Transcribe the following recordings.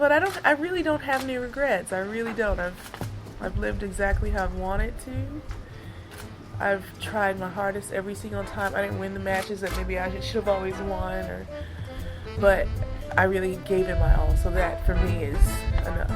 But I really don't have any regrets. I really don't. I've lived exactly how I've wanted to. I've tried my hardest every single time. I didn't win the matches that maybe I should have always won, but I really gave it my all. So that for me is enough.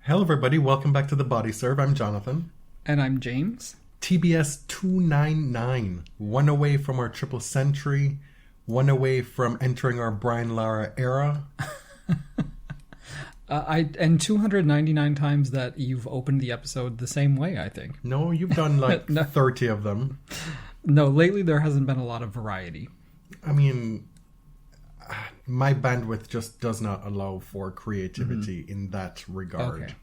Hello everybody, welcome back to the Body Serve. I'm Jonathan. And I'm James. TBS 299, one away from our triple century, one away from entering our Brian Lara era. And 299 times that you've opened the episode the same way, I think. No, you've done like 30 of them. No, lately there hasn't been a lot of variety. I mean, my bandwidth just does not allow for creativity in that regard. Okay.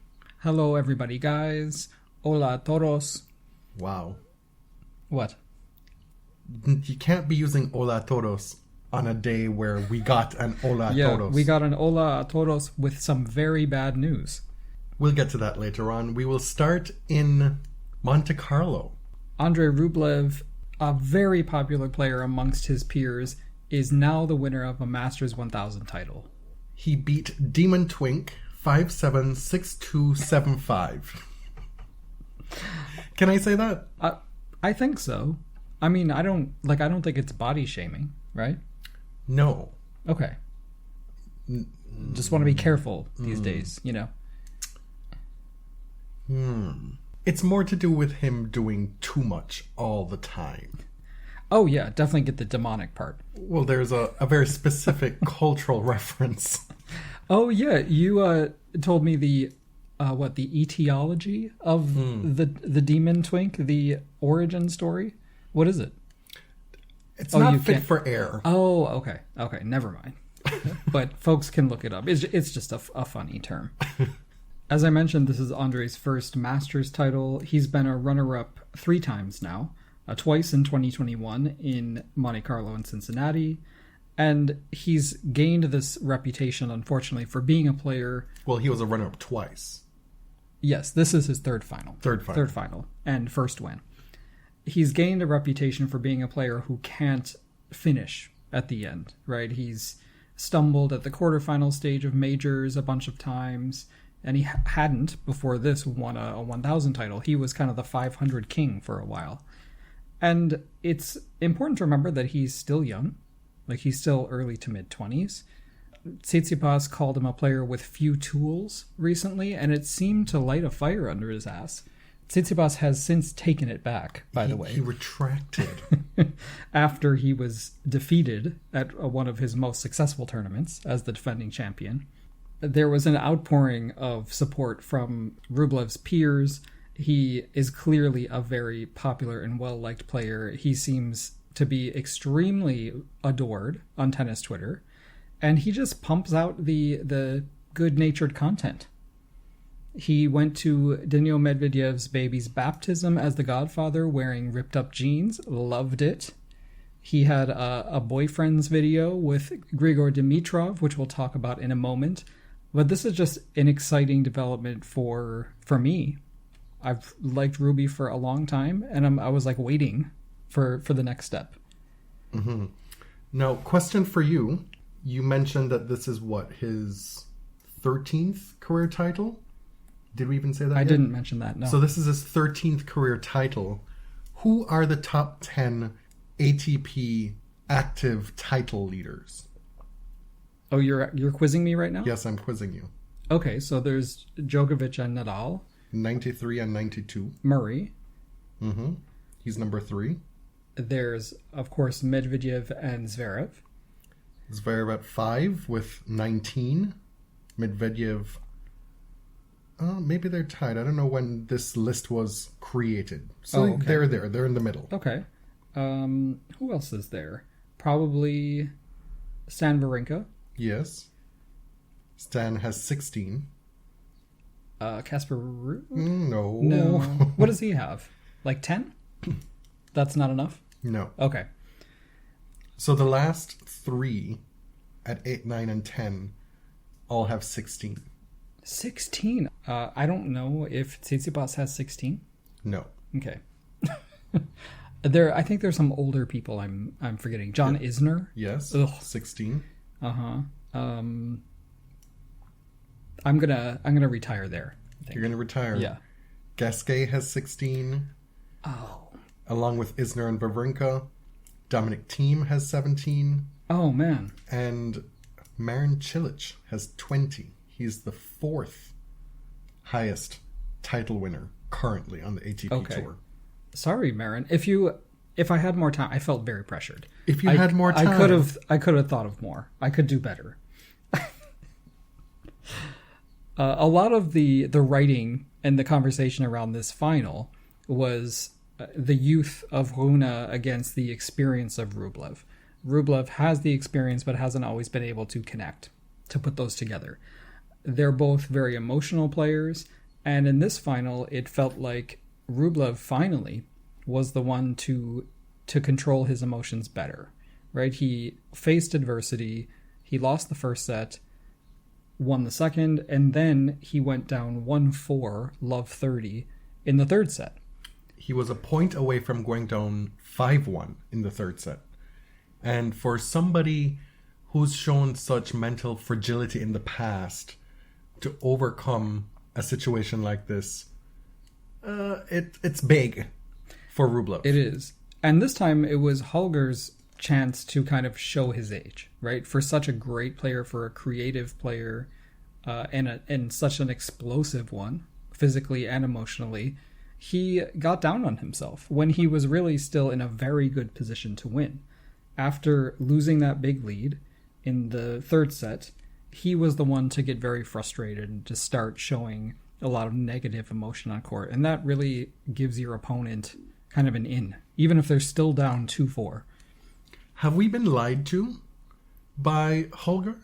Hello everybody, guys. Hola todos. Wow. What? You can't be using hola todos on a day where we got an hola todos. We got an hola todos with some very bad news. We'll get to that later on. We will start in Monte Carlo. Andrey Rublev, a very popular player amongst his peers, is now the winner of a Masters 1000 title. He beat Demon Twink 5-7, 6-2, 7-5. Can I say that? I think so. I mean, I don't think it's body shaming, right? No. Okay. Just want to be careful these days, you know. It's more to do with him doing too much all the time. Oh yeah, definitely get the demonic part. Well, there's a very specific cultural reference. Oh yeah, you told me the etiology of the demon twink, the origin story. What is it? It's not fit for air. Oh, okay, never mind. But folks can look it up. It's just a funny term. As I mentioned, this is Andrey's first Masters title. He's been a runner-up 3 times now. Twice in 2021 in Monte Carlo and Cincinnati. And he's gained this reputation, unfortunately, for being a player... Well, he was a runner-up twice. Yes, this is his third final. Third final. And first win. He's gained a reputation for being a player who can't finish at the end, right? He's stumbled at the quarterfinal stage of majors a bunch of times, and he hadn't, before this, won a 1000 title. He was kind of the 500 king for a while. And it's important to remember that he's still young. Like, he's still early to mid-20s. Tsitsipas called him a player with few tools recently, and it seemed to light a fire under his ass. Tsitsipas has since taken it back, by the way. He retracted. After he was defeated at one of his most successful tournaments as the defending champion. There was an outpouring of support from Rublev's peers. He is clearly a very popular and well-liked player. He seems to be extremely adored on tennis Twitter. And he just pumps out the good-natured content. He went to Daniil Medvedev's baby's baptism as the godfather wearing ripped-up jeans. Loved it. He had a boyfriend's video with Grigor Dimitrov, which we'll talk about in a moment. But this is just an exciting development for me. I've liked Ruby for a long time, and I was like waiting for the next step. Mm-hmm. Now, question for you. You mentioned that this is his 13th career title? Did we even say that I yet? didn't mention that, no. So this is his 13th career title. Who are the top 10 ATP active title leaders? Oh, you're quizzing me right now? Yes, I'm quizzing you. Okay, so there's Djokovic and Nadal. 93 and 92. Murray. Mm-hmm. He's number 3. There's, of course, Medvedev and Zverev. Zverev at 5 with 19. Medvedev... maybe they're tied. I don't know when this list was created. So okay. They're there. They're in the middle. Okay. Who else is there? Probably Stan Wawrinka. Yes. Stan has 16. Casper Ruud? No. What does he have? Like 10? That's not enough? No. Okay. So the last 3 at 8, 9, and 10 all have 16. 16. I don't know if Tsitsipas has 16. No. Okay. I think there's some older people I'm forgetting. John Isner. Yes. Ugh. 16. I'm gonna retire there. I think. You're gonna retire. Yeah. Gasquet has 16. Oh. Along with Isner and Wawrinka. Dominic Thiem has 17. Oh man. And Marin Cilic has 20. He's the 4th highest title winner currently on the ATP Tour. Sorry, Marin. If I had more time, I felt very pressured. If you had more time, I could have thought of more. I could do better. A lot of the writing and the conversation around this final was the youth of Rune against the experience of Rublev. Rublev has the experience, but hasn't always been able to connect, to put those together. They're both very emotional players, and in this final, it felt like Rublev finally was the one to control his emotions better, right? He faced adversity, he lost the first set, won the second, and then he went down 1-4, love 30, in the third set. He was a point away from going down 5-1 in the third set. And for somebody who's shown such mental fragility in the past to overcome a situation like this, it's big for Rublev. It is. And this time it was Holger's chance to kind of show his age, right? For such a great player, for a creative player, and such an explosive one, physically and emotionally, he got down on himself when he was really still in a very good position to win. After losing that big lead in the third set, he was the one to get very frustrated and to start showing a lot of negative emotion on court. And that really gives your opponent kind of an in, even if they're still down 2-4. Have we been lied to by Holger?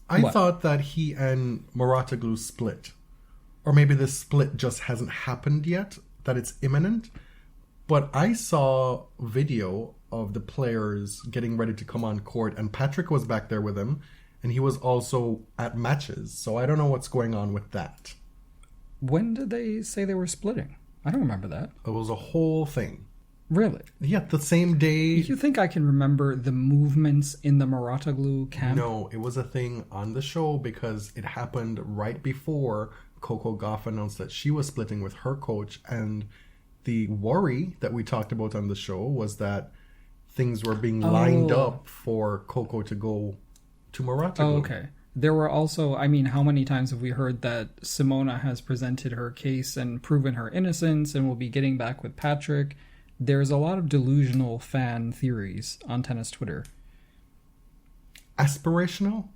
I thought that he and Mouratoglou split. Or maybe this split just hasn't happened yet, that it's imminent. But I saw video of the players getting ready to come on court, and Patrick was back there with him, and he was also at matches. So I don't know what's going on with that. When did they say they were splitting? I don't remember that. It was a whole thing. Really? Yeah, the same day. You think I can remember the movements in the Mouratoglou camp? No, it was a thing on the show because it happened right before Coco Gauff announced that she was splitting with her coach, and the worry that we talked about on the show was that things were being lined up for Coco to go to Mouratoglou. Oh, okay. There were also, I mean, how many times have we heard that Simona has presented her case and proven her innocence and will be getting back with Patrick? There's a lot of delusional fan theories on tennis Twitter. Aspirational?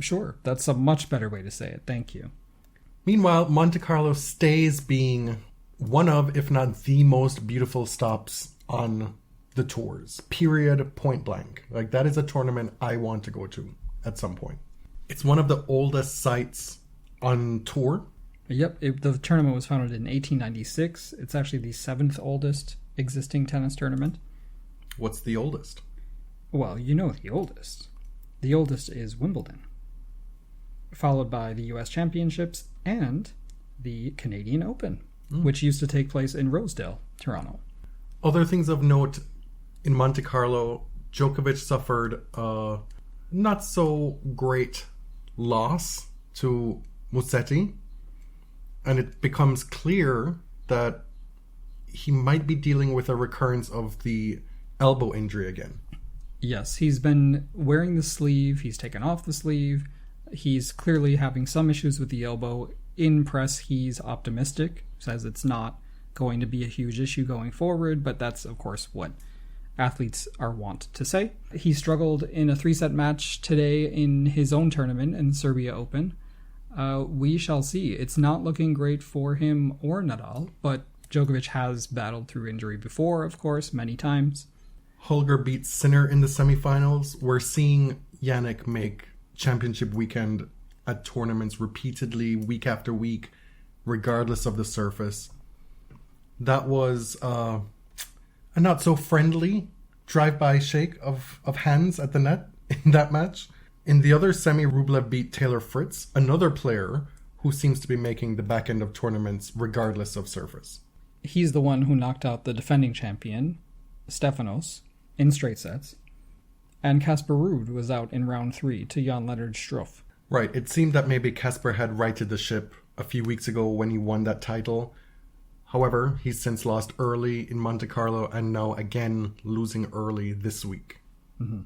Sure, that's a much better way to say it. Thank you. Meanwhile, Monte Carlo stays being one of, if not the most beautiful stops on the tours. Period, point blank. Like, that is a tournament I want to go to at some point. It's one of the oldest sites on tour. Yep, the tournament was founded in 1896. It's actually the 7th oldest existing tennis tournament. What's the oldest? Well, you know the oldest. The oldest is Wimbledon, followed by the US Championships and the Canadian Open, which used to take place in Rosedale, Toronto. Other things of note, in Monte Carlo, Djokovic suffered a not so great loss to Musetti, and it becomes clear that he might be dealing with a recurrence of the elbow injury again. Yes, he's been wearing the sleeve, he's taken off the sleeve, he's clearly having some issues with the elbow. In press, he's optimistic, says it's not going to be a huge issue going forward, but that's, of course, what athletes are wont to say. He struggled in a 3-set match today in his own tournament in the Srpska Open. We shall see. It's not looking great for him or Nadal, but Djokovic has battled through injury before, of course, many times. Holger beat Sinner in the semifinals. We're seeing Jannik make championship weekend at tournaments repeatedly, week after week, regardless of the surface. That was a not so friendly drive-by shake of hands at the net in that match. In the other semi, Rublev beat Taylor Fritz, another player who seems to be making the back end of tournaments regardless of surface. He's the one who knocked out the defending champion, Stefanos, in straight sets. And Casper Ruud was out in round 3 to Jan-Lennard Struff. Right, it seemed that maybe Casper had righted the ship a few weeks ago when he won that title. However, he's since lost early in Monte Carlo and now again losing early this week. Mm-hmm.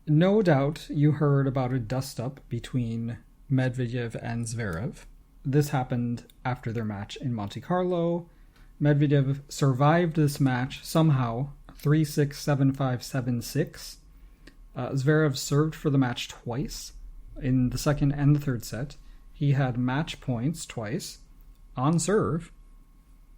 No doubt you heard about a dust-up between Medvedev and Zverev. This happened after their match in Monte Carlo. Medvedev survived this match somehow, 3-6, 7-5, 7-6. Zverev served for the match twice, in the second and the third set. He had match points twice, on serve,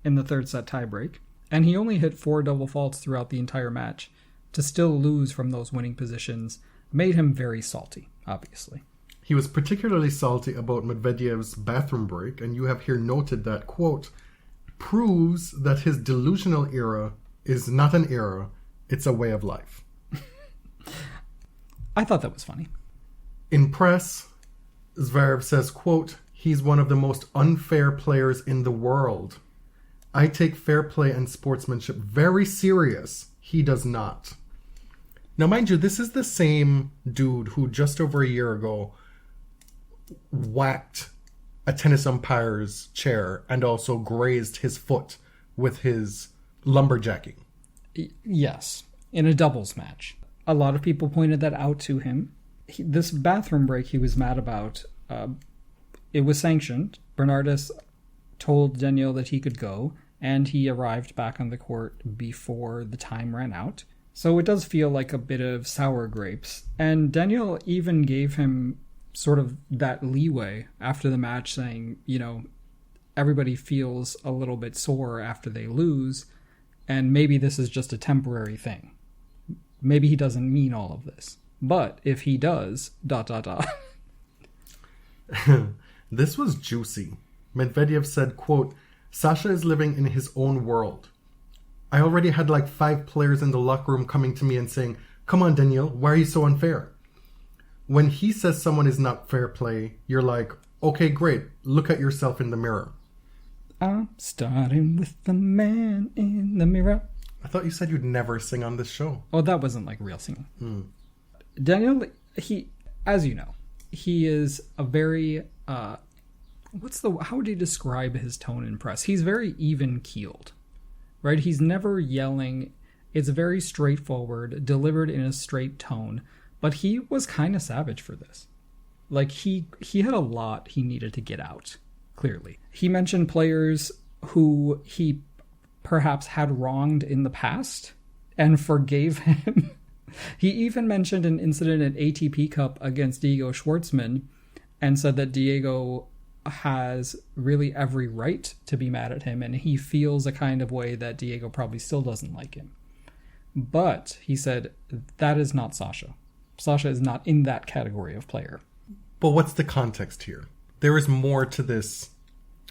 in the third set tiebreak, and he only hit 4 double faults throughout the entire match. To still lose from those winning positions made him very salty, obviously. He was particularly salty about Medvedev's bathroom break, and you have here noted that, quote, proves that his delusional era is not an era, it's a way of life. I thought that was funny. In press, Zverev says, quote, he's one of the most unfair players in the world. I take fair play and sportsmanship very serious. He does not. Now, mind you, this is the same dude who just over a year ago whacked a tennis umpire's chair and also grazed his foot with his lumberjacking. Yes, in a doubles match. A lot of people pointed that out to him. This bathroom break he was mad about, it was sanctioned. Bernardus told Daniil that he could go, and he arrived back on the court before the time ran out. So it does feel like a bit of sour grapes. And Daniil even gave him sort of that leeway after the match, saying, you know, everybody feels a little bit sore after they lose, and maybe this is just a temporary thing. Maybe he doesn't mean all of this. But if he does, ... This was juicy. Medvedev said, quote, Sasha is living in his own world. I already had like 5 players in the locker room coming to me and saying, come on, Daniil, why are you so unfair? When he says someone is not fair play, you're like, okay, great. Look at yourself in the mirror. I'm starting with the man in the mirror. I thought you said you'd never sing on this show. Oh, that wasn't like real singing. Daniil, he, as you know, he is a very, how would you describe his tone in press? He's very even-keeled, right? He's never yelling. It's very straightforward, delivered in a straight tone. But he was kind of savage for this. Like, he had a lot he needed to get out, clearly. He mentioned players who he perhaps had wronged in the past and forgave him. He even mentioned an incident at ATP Cup against Diego Schwartzman and said that Diego has really every right to be mad at him, and he feels a kind of way that Diego probably still doesn't like him. But he said that is not Sasha. Sasha is not in that category of player. But what's the context here? There is more to this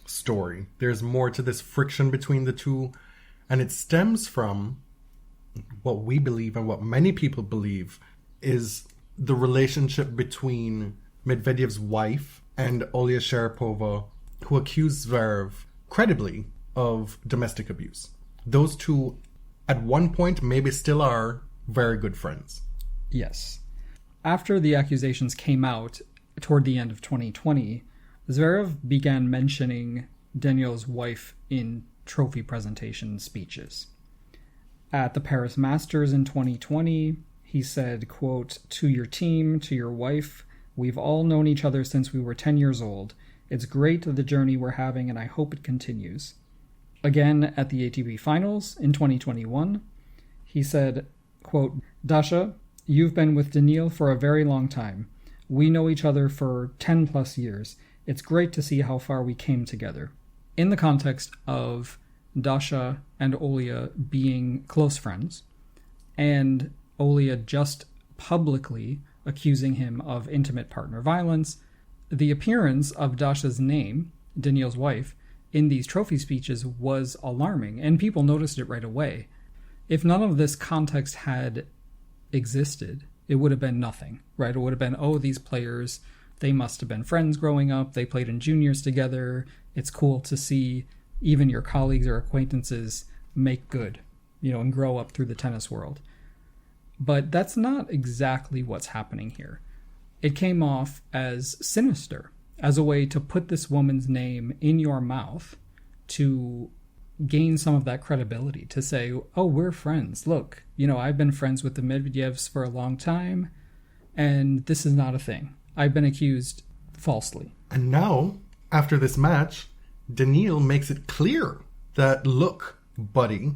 story. There's more to this friction between the two. And it stems from what we believe and what many people believe is the relationship between Medvedev's wife and Olya Sharapova, who accused Zverev credibly of domestic abuse. Those two, at one point, maybe still are very good friends. Yes. After the accusations came out toward the end of 2020, Zverev began mentioning Daniil's wife in trophy presentation speeches. At the Paris Masters in 2020, he said, quote, to your team, to your wife, we've all known each other since we were 10 years old. It's great the journey we're having, and I hope it continues. Again, at the ATP Finals in 2021, he said, quote, Dasha, you've been with Daniil for a very long time. We know each other for 10 plus years. It's great to see how far we came together. In the context of Dasha and Olya being close friends, and Olya just publicly accusing him of intimate partner violence, the appearance of Dasha's name, Daniil's wife, in these trophy speeches was alarming, and people noticed it right away. If none of this context had existed, it would have been nothing, right? It would have been, oh, these players they must have been friends growing up. They played in juniors together. It's cool to see even your colleagues or acquaintances make good, and grow up through the tennis world. But that's not exactly what's happening here. It came off as sinister, as a way to put this woman's name in your mouth to gain some of that credibility, to say, oh, we're friends. Look, I've been friends with the Medvedevs for a long time, and this is not a thing. I've been accused falsely. And now, after this match, Daniil makes it clear that, look, buddy,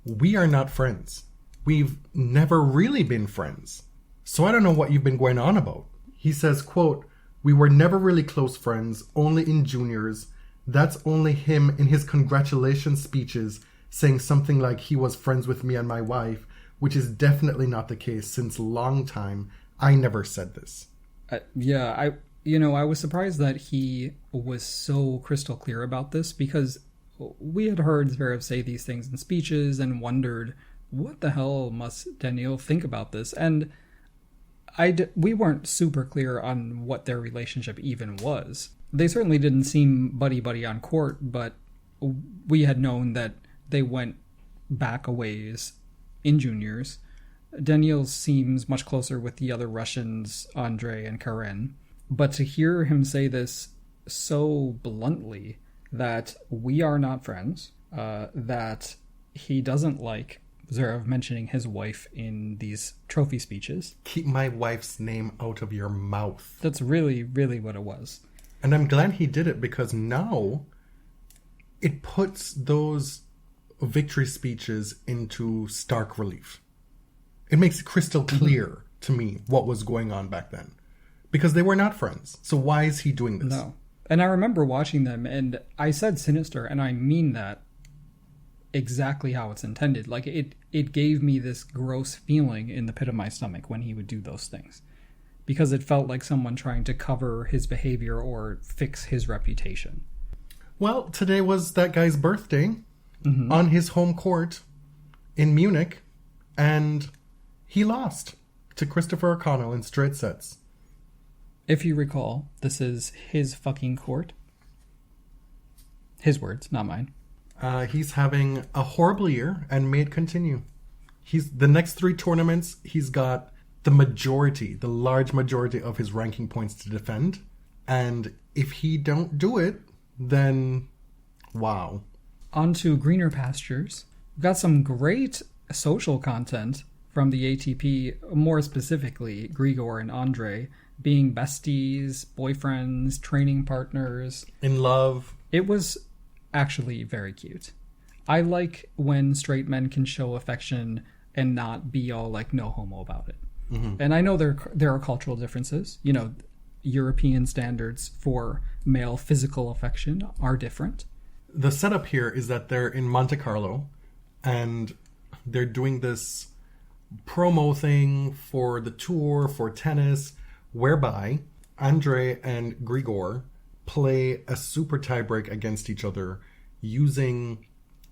we are not friends. We've never really been friends. So I don't know what you've been going on about. He says, quote, we were never really close friends, only in juniors. That's only him in his congratulations speeches saying something like he was friends with me and my wife, which is definitely not the case since long time. I never said this. I was surprised that he was so crystal clear about this, because we had heard Zverev say these things in speeches and wondered, what the hell must Daniil think about this? And we weren't super clear on what their relationship even was. They certainly didn't seem buddy-buddy on court, but we had known that they went back a ways in juniors. Daniil seems much closer with the other Russians, Andrey and Karen. But to hear him say this so bluntly, that we are not friends, that he doesn't like Zverev mentioning his wife in these trophy speeches. Keep my wife's name out of your mouth. That's really, really what it was. And I'm glad he did it, because now it puts those victory speeches into stark relief. It makes it crystal clear to me what was going on back then. Because they were not friends. So why is he doing this? No. And I remember watching them, and I said sinister, and I mean that exactly how it's intended. Like, it gave me this gross feeling in the pit of my stomach when he would do those things. Because it felt like someone trying to cover his behavior or fix his reputation. Well, today was that guy's birthday on his home court in Munich, and he lost to Christopher O'Connell in straight sets. If you recall, this is his fucking court. His words, not mine. He's having a horrible year, and may it continue. The next 3 tournaments, he's got the large majority of his ranking points to defend. And if he don't do it, then wow. On to greener pastures. We've got some great social content from the ATP, more specifically Grigor and Andrey, being besties, boyfriends, training partners. In love. It was actually very cute. I like when straight men can show affection and not be all like no homo about it. And I know there are cultural differences. European standards for male physical affection are different. The setup here is that they're in Monte Carlo, and they're doing this promo thing for the tour, for tennis, whereby Andrey and Grigor play a super tiebreak against each other using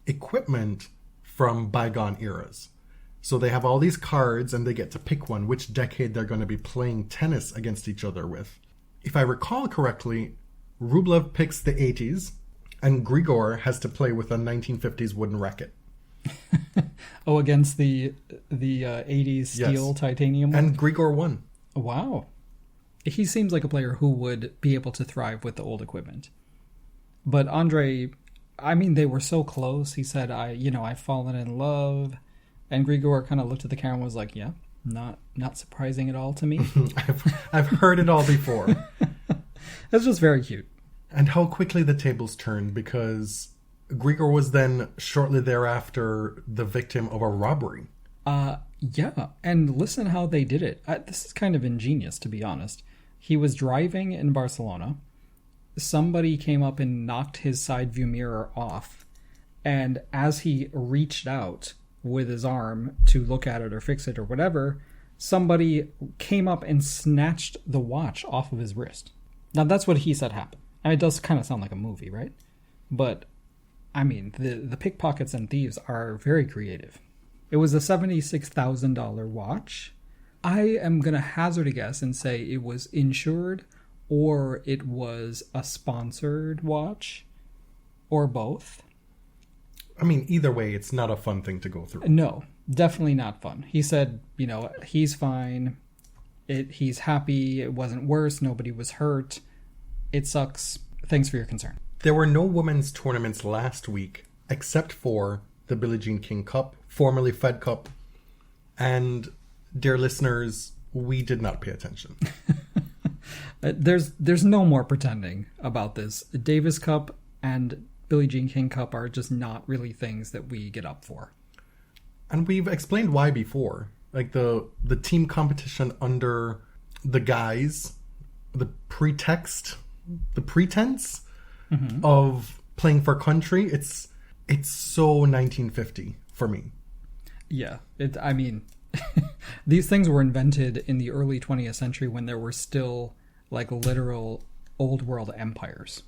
equipment from bygone eras. So they have all these cards, and they get to pick one, which decade they're going to be playing tennis against each other with. If I recall correctly, Rublev picks the 80s, and Grigor has to play with a 1950s wooden racket. Against the 80s steel titanium one? And Grigor won. Wow. He seems like a player who would be able to thrive with the old equipment. But Andrey, they were so close. He said, I've fallen in love. And Grigor kind of looked at the camera and was like, yeah, not surprising at all to me. I've heard it all before. It's just very cute. And how quickly the tables turned, because Grigor was then shortly thereafter the victim of a robbery. Yeah, and listen how they did it. This is kind of ingenious, to be honest. He was driving in Barcelona. Somebody came up and knocked his side view mirror off. And as he reached out with his arm to look at it or fix it or whatever, somebody came up and snatched the watch off of his wrist. Now, that's what he said happened. It does kind of sound like a movie, right? But, the pickpockets and thieves are very creative. It was a $76,000 watch. I am going to hazard a guess and say it was insured or it was a sponsored watch, or both. I mean, either way, it's not a fun thing to go through. No, definitely not fun. He said, he's fine. He's happy. It wasn't worse. Nobody was hurt. It sucks. Thanks for your concern. There were no women's tournaments last week, except for the Billie Jean King Cup, formerly Fed Cup. And, dear listeners, we did not pay attention. There's no more pretending about this. Davis Cup and Billie Jean King Cup are just not really things that we get up for. And we've explained why before. Like the team competition under the guise, the pretense of playing for country, it's so 1950 for me. Yeah, these things were invented in the early 20th century when there were still like literal old world empires.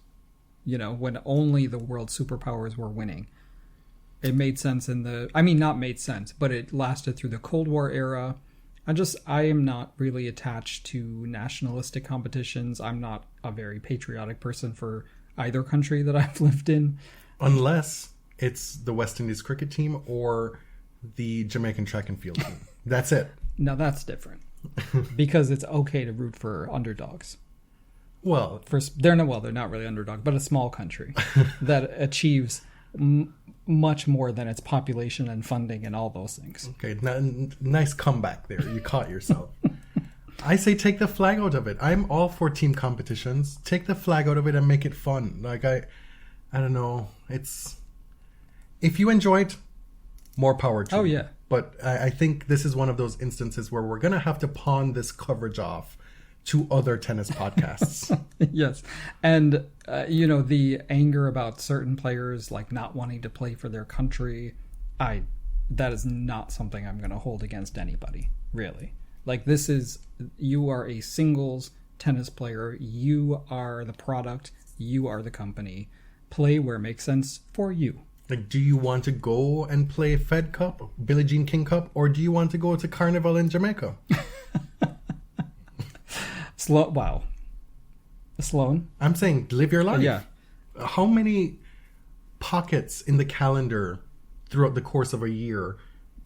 When only the world superpowers were winning. It made sense not made sense, but it lasted through the Cold War era. I am not really attached to nationalistic competitions. I'm not a very patriotic person for either country that I've lived in. Unless it's the West Indies cricket team or the Jamaican track and field team. That's it. Now that's different. Because it's okay to root for underdogs. Well, they're not really underdog, but a small country that achieves much more than its population and funding and all those things. Okay, nice comeback there. You caught yourself. I say take the flag out of it. I'm all for team competitions. Take the flag out of it and make it fun. Like I don't know. If you enjoy it, more power to you. Oh yeah. But I think this is one of those instances where we're gonna have to pawn this coverage off to other tennis podcasts. Yes. And, the anger about certain players, like not wanting to play for their country, that is not something I'm going to hold against anybody, really. Like you are a singles tennis player. You are the product. You are the company. Play where it makes sense for you. Like, do you want to go and play Fed Cup, Billie Jean King Cup, or do you want to go to Carnival in Jamaica? Wow. Sloan? I'm saying live your life. Yeah. How many pockets in the calendar throughout the course of a year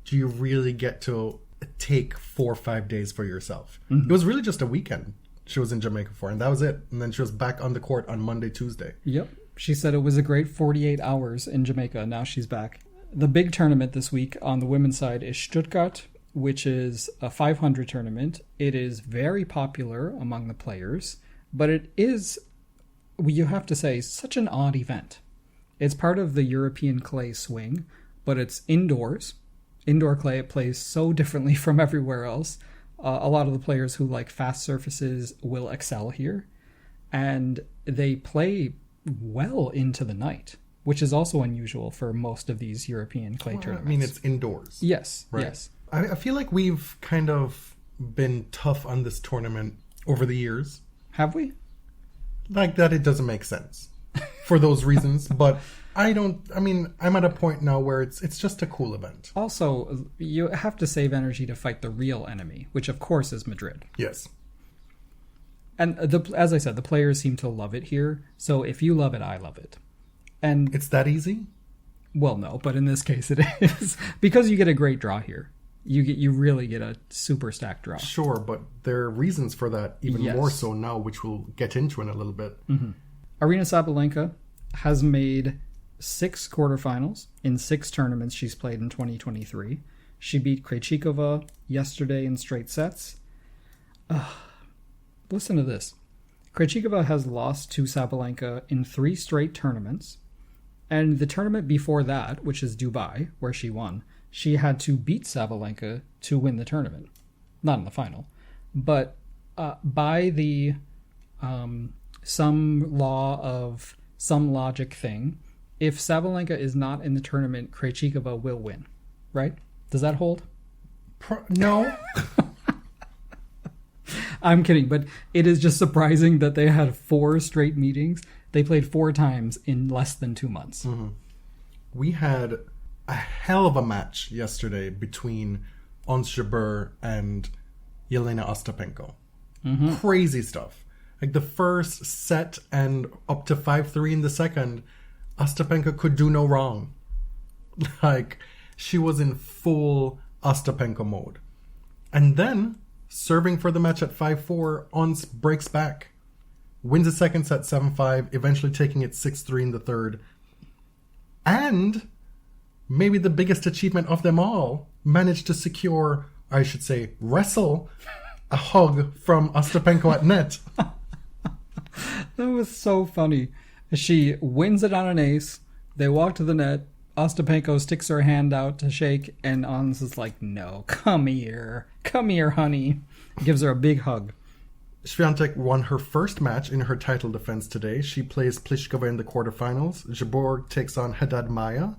do you really get to take 4 or 5 days for yourself? Mm-hmm. It was really just a weekend she was in Jamaica for, and that was it. And then she was back on the court on Monday, Tuesday. Yep. She said it was a great 48 hours in Jamaica. Now she's back. The big tournament this week on the women's side is Stuttgart, which is a 500 tournament. It is very popular among the players, but it is, you have to say, such an odd event. It's part of the European clay swing, but it's indoors. Indoor clay, it plays so differently from everywhere else. A lot of the players who like fast surfaces will excel here, and they play well into the night, which is also unusual for most of these European clay tournaments. I mean, it's indoors. Yes, right? Yes. I feel like we've kind of been tough on this tournament over the years. Have we? Like that it doesn't make sense for those reasons, but I'm at a point now where it's just a cool event. Also, you have to save energy to fight the real enemy, which of course is Madrid. Yes. And as I said, the players seem to love it here, so if you love it, I love it. And it's that easy? Well, no, but in this case it is. Because you get a great draw here. You really get a super stacked draw. Sure, but there are reasons for that even more so now, which we'll get into in a little bit. Mm-hmm. Aryna Sabalenka has made 6 quarterfinals in 6 tournaments she's played in 2023. She beat Krejcikova yesterday in straight sets. Listen to this. Krejcikova has lost to Sabalenka in 3 straight tournaments. And the tournament before that, which is Dubai, where she won, she had to beat Sabalenka to win the tournament. Not in the final. But by the some law of some logic thing, if Sabalenka is not in the tournament, Krejcikova will win. Right? Does that hold? No. I'm kidding, but it is just surprising that they had 4 straight meetings. They played 4 times in less than 2 months. Mm-hmm. We had a hell of a match yesterday between Ons Jabeur and Yelena Ostapenko. Mm-hmm. Crazy stuff. Like the first set and up to 5-3 in the second, Ostapenko could do no wrong. Like, she was in full Ostapenko mode. And then, serving for the match at 5-4, Ons breaks back. Wins the second set 7-5, eventually taking it 6-3 in the third. And, maybe the biggest achievement of them all, managed to secure, I should say, wrestle a hug from Ostapenko at net. That was so funny. She wins it on an ace. They walk to the net. Ostapenko sticks her hand out to shake, and Ons is like, no, come here. Come here, honey. Gives her a big hug. Swiatek won her first match in her title defense today. She plays Pliskova in the quarterfinals. Jabeur takes on Haddad Maia.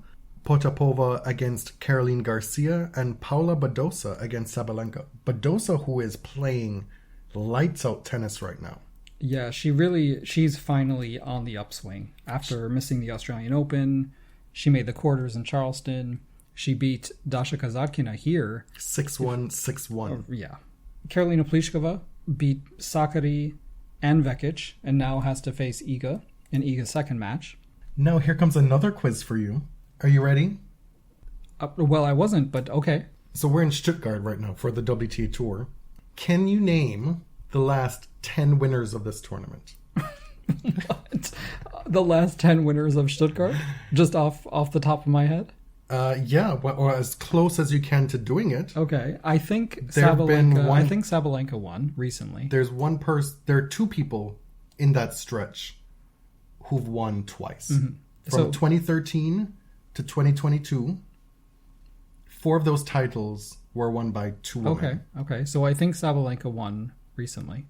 Potapova against Caroline Garcia. And Paula Badosa against Sabalenka. Badosa, who is playing lights out tennis right now. Yeah, she's finally on the upswing. After missing the Australian Open, she made the quarters in Charleston. She beat Dasha Kasatkina here. 6-1, 6-1. Yeah. Karolina Pliskova beat Sakari and Vekic, and now has to face Iga in Iga's second match. Now here comes another quiz for you. Are you ready? Well, I wasn't, but okay. So we're in Stuttgart right now for the WTA Tour. Can you name the last 10 winners of this tournament? What? The last 10 winners of Stuttgart? Just off the top of my head? Yeah, or as close as you can to doing it. Okay, I think There have been Sabalenka. one- I think Sabalenka won recently. There are two people in that stretch who've won twice. From So- 2013 to 2022, 4 of those titles were won by 2 women. Okay. So I think Sabalenka won recently.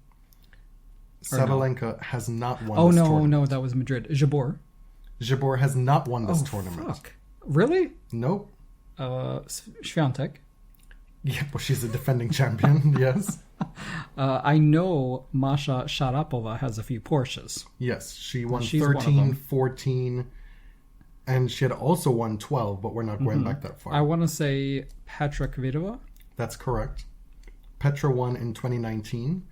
Or no. Sabalenka has not won Oh this no, tournament. no, that was Madrid. Jabeur. Jabeur has not won this tournament. Fuck. Really? Nope. Swiatek. Yeah, but she's a defending champion, yes. I know Masha Sharapova has a few Porsches. Yes, she won She's one of 13, them. 14, and she had also won 12, but we're not going back that far. I want to say Petra Kvitova. That's correct. Petra won in 2019.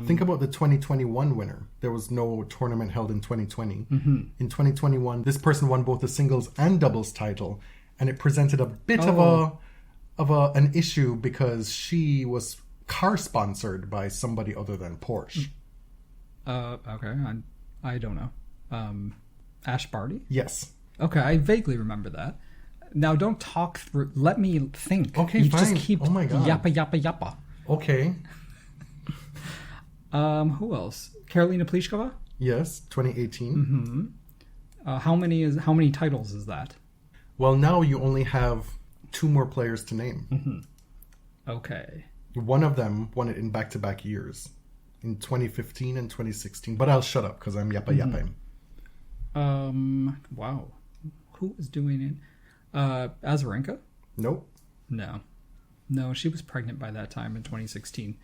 Think about the 2021 winner. There was no tournament held in 2020. In 2021, this person won both the singles and doubles title, and it presented a bit of an issue because she was car sponsored by somebody other than Porsche. Okay, I don't know. Ash Barty? Yes. Okay, I vaguely remember that. Now don't talk through. Let me think. Okay, you fine. Just keep Oh my God. yappa. Okay. Who else? Karolina Pliskova? Yes, 2018. How many titles is that? Well, now you only have 2 more players to name. Okay. One of them won it in back-to-back years, in 2015 and 2016. But I'll shut up because I'm yappa. Wow. Who is doing it? Azarenka? Nope. No, she was pregnant by that time in 2016.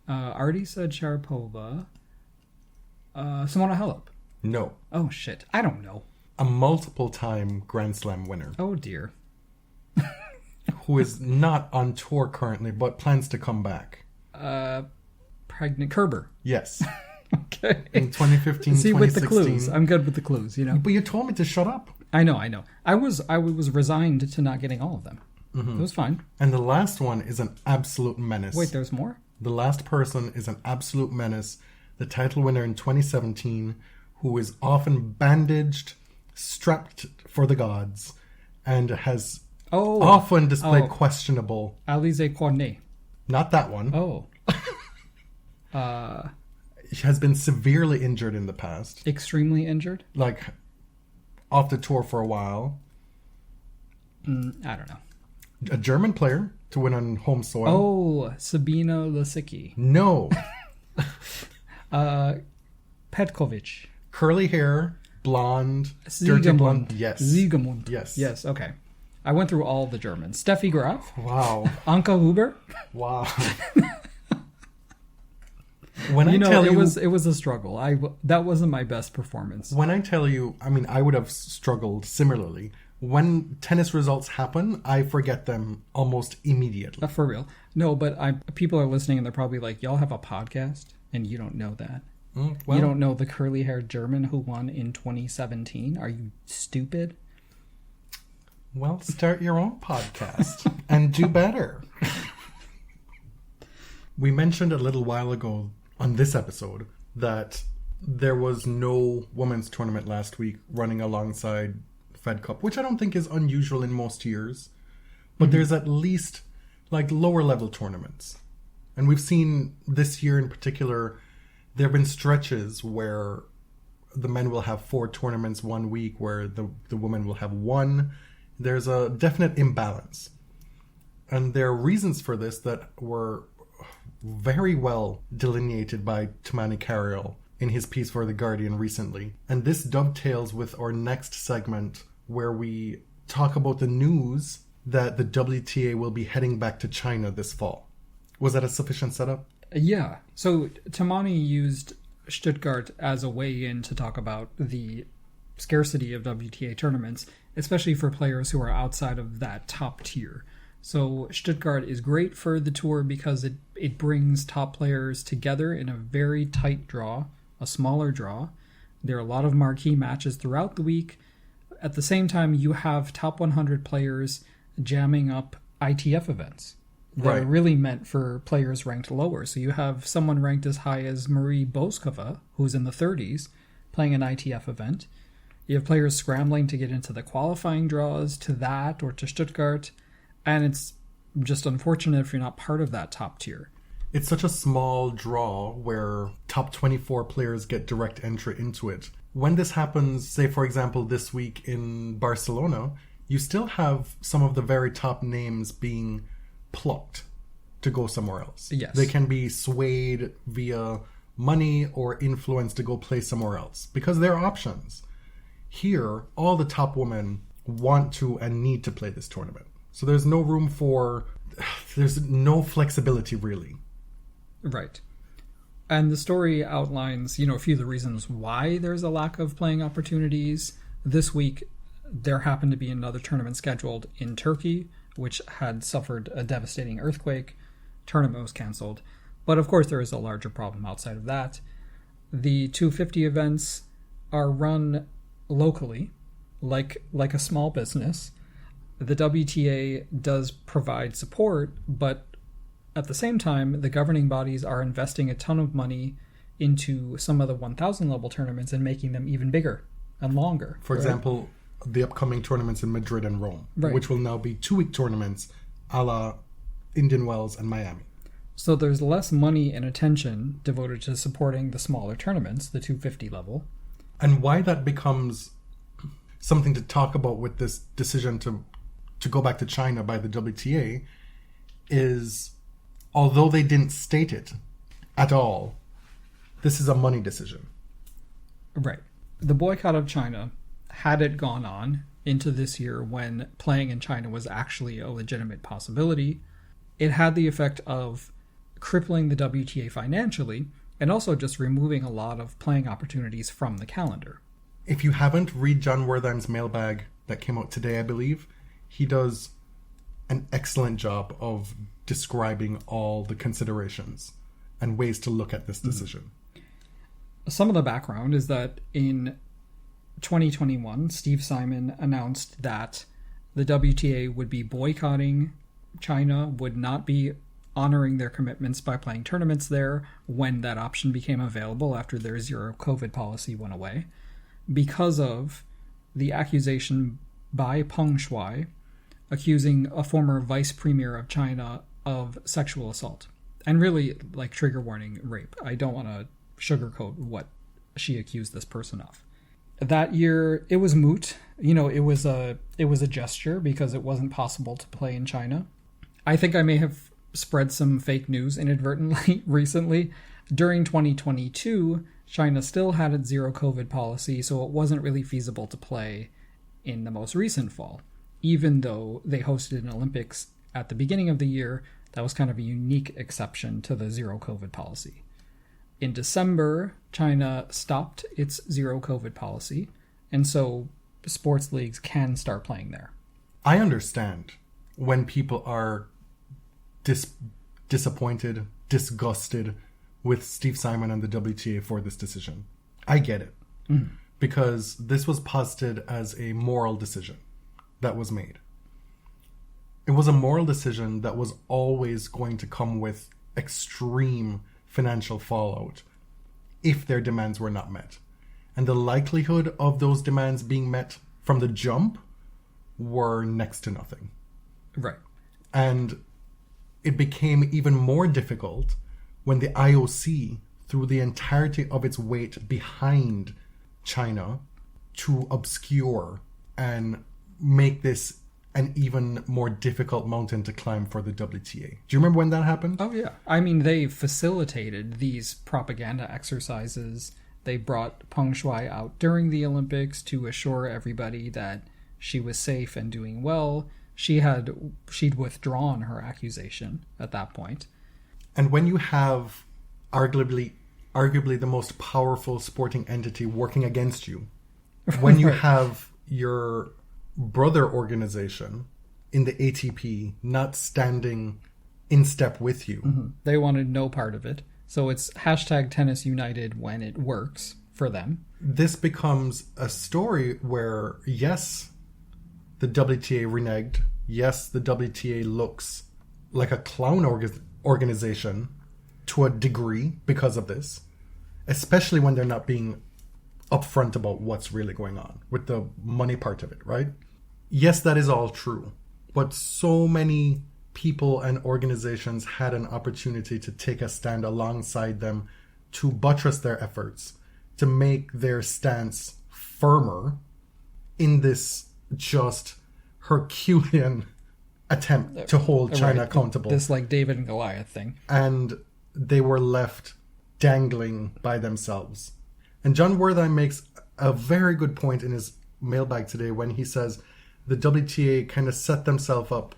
Already said Sharapova. Simona Halep. No. Oh shit, I don't know. A multiple-time Grand Slam winner Oh dear. who is not on tour currently but plans to come back. Pregnant Kerber. Yes. Okay. In 2015, See, 2016. with the clues, I'm good with the clues. You know. But you told me to shut up. I know. I was resigned to not getting all of them. It was fine. And the last one is an absolute menace. Wait, there's more? The last person is an absolute menace. The title winner in 2017, who is often bandaged, strapped for the gods, and has often displayed questionable. Alizé Cornet. Not that one. Oh. She has been severely injured in the past. Extremely injured? Like, off the tour for a while. I don't know. A German player to win on home soil. Oh, Sabina Lisicki. No. Petkovic. Curly hair, blonde, dirty blonde. Yes. Siegemund. Yes. Yes, okay. I went through all the Germans. Steffi Graf. Wow. Anka Huber. Wow. When it was a struggle. That wasn't my best performance. When I tell you, I mean, I would have struggled similarly. When tennis results happen, I forget them almost immediately. For real. No, but people are listening and they're probably like, y'all have a podcast and you don't know that. You don't know the curly-haired German who won in 2017? Are you stupid? Well, start your own podcast and do better. We mentioned a little while ago on this episode that there was no women's tournament last week running alongside Fed Cup, which I don't think is unusual in most years. But there's at least like lower level tournaments. And we've seen this year in particular, there have been stretches where the men will have 4 tournaments one week, where the women will have 1. There's a definite imbalance. And there are reasons for this that were very well delineated by Tamani Carriel in his piece for The Guardian recently. And this dovetails with our next segment, where we talk about the news that the WTA will be heading back to China this fall. Was that a sufficient setup? Yeah. So Tamani used Stuttgart as a way in to talk about the scarcity of WTA tournaments, especially for players who are outside of that top tier. So Stuttgart is great for the tour because it brings top players together in a very tight draw, a smaller draw. There are a lot of marquee matches throughout the week. At the same time, you have top 100 players jamming up ITF events that are really meant for players ranked lower. So you have someone ranked as high as Marie Boskova, who's in the 30s, playing an ITF event. You have players scrambling to get into the qualifying draws to that or to Stuttgart. And it's just unfortunate if you're not part of that top tier. It's such a small draw where top 24 players get direct entry into it. When this happens, say for example this week in Barcelona, you still have some of the very top names being plucked to go somewhere else. Yes. They can be swayed via money or influence to go play somewhere else because there are options. Here, all the top women want to and need to play this tournament. So there's no room there's no flexibility really. Right. And the story outlines, a few of the reasons why there's a lack of playing opportunities. This week, there happened to be another tournament scheduled in Turkey, which had suffered a devastating earthquake. Tournament was canceled. But of course, there is a larger problem outside of that. The 250 events are run locally, like a small business. The WTA does provide support, but at the same time, the governing bodies are investing a ton of money into some of the 1,000 level tournaments and making them even bigger and longer. For example, the upcoming tournaments in Madrid and Rome, which will now be 2-week tournaments a la Indian Wells and Miami. So there's less money and attention devoted to supporting the smaller tournaments, the 250 level. And why that becomes something to talk about with this decision to go back to China by the WTA is, although they didn't state it at all, this is a money decision. Right. The boycott of China, had it gone on into this year when playing in China was actually a legitimate possibility, it had the effect of crippling the WTA financially and also just removing a lot of playing opportunities from the calendar. If you haven't, read John Wertheim's mailbag that came out today, I believe. He does an excellent job of describing all the considerations and ways to look at this decision. Some of the background is that in 2021, Steve Simon announced that the WTA would be boycotting China, would not be honoring their commitments by playing tournaments there when that option became available after their zero COVID policy went away, because of the accusation by Peng Shuai accusing a former vice premier of China of sexual assault. And really, like, trigger warning, rape. I don't want to sugarcoat what she accused this person of. That year, it was moot. It was a gesture because it wasn't possible to play in China. I think I may have spread some fake news inadvertently recently. During 2022, China still had its zero COVID policy, so it wasn't really feasible to play in the most recent fall. Even though they hosted an Olympics at the beginning of the year, that was kind of a unique exception to the zero COVID policy. In December, China stopped its zero COVID policy, and so sports leagues can start playing there. I understand when people are disappointed, disgusted with Steve Simon and the WTA for this decision. I get it. Because this was posited as a moral decision that was made. It was a moral decision that was always going to come with extreme financial fallout if their demands were not met. And the likelihood of those demands being met from the jump were next to nothing. Right. And it became even more difficult when the IOC threw the entirety of its weight behind China to obscure and make this an even more difficult mountain to climb for the WTA. Do you remember when that happened? Oh, yeah. I mean, they facilitated these propaganda exercises. They brought Peng Shuai out during the Olympics to assure everybody that she was safe and doing well. She'd withdrawn her accusation at that point. And when you have arguably the most powerful sporting entity working against you, when you have your brother organization in the ATP not standing in step with you. They wanted no part of it. So it's #TennisUnited when it works for them. This becomes a story where, yes, the WTA reneged. Yes, the WTA looks like a clown organization to a degree because of this, especially when they're not being upfront about what's really going on with the money part of it, right? Yes, that is all true. But so many people and organizations had an opportunity to take a stand alongside them to buttress their efforts, to make their stance firmer in this just Herculean attempt to hold China accountable. This like David and Goliath thing. And they were left dangling by themselves. And John Wertheim makes a very good point in his mailbag today when he says the WTA kind of set themselves up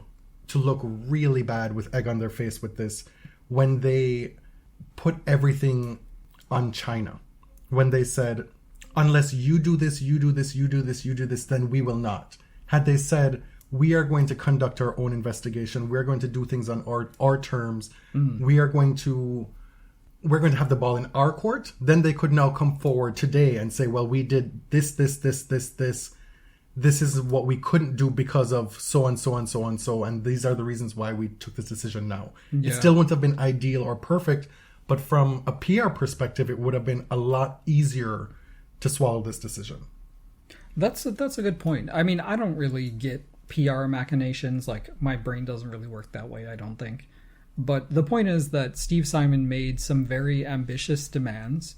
to look really bad with egg on their face with this when they put everything on China. When they said, unless you do this, you do this, you do this, you do this, then we will not. Had they said, we are going to conduct our own investigation, we're going to do things on our terms, we're going to have the ball in our court, then they could now come forward today and say, well, we did this. This is what we couldn't do because of so and so and so and so, and these are the reasons why we took this decision now. Yeah. It still wouldn't have been ideal or perfect, but from a PR perspective, it would have been a lot easier to swallow this decision. That's a good point. I mean, I don't really get PR machinations. Like, my brain doesn't really work that way, I don't think. But the point is that Steve Simon made some very ambitious demands.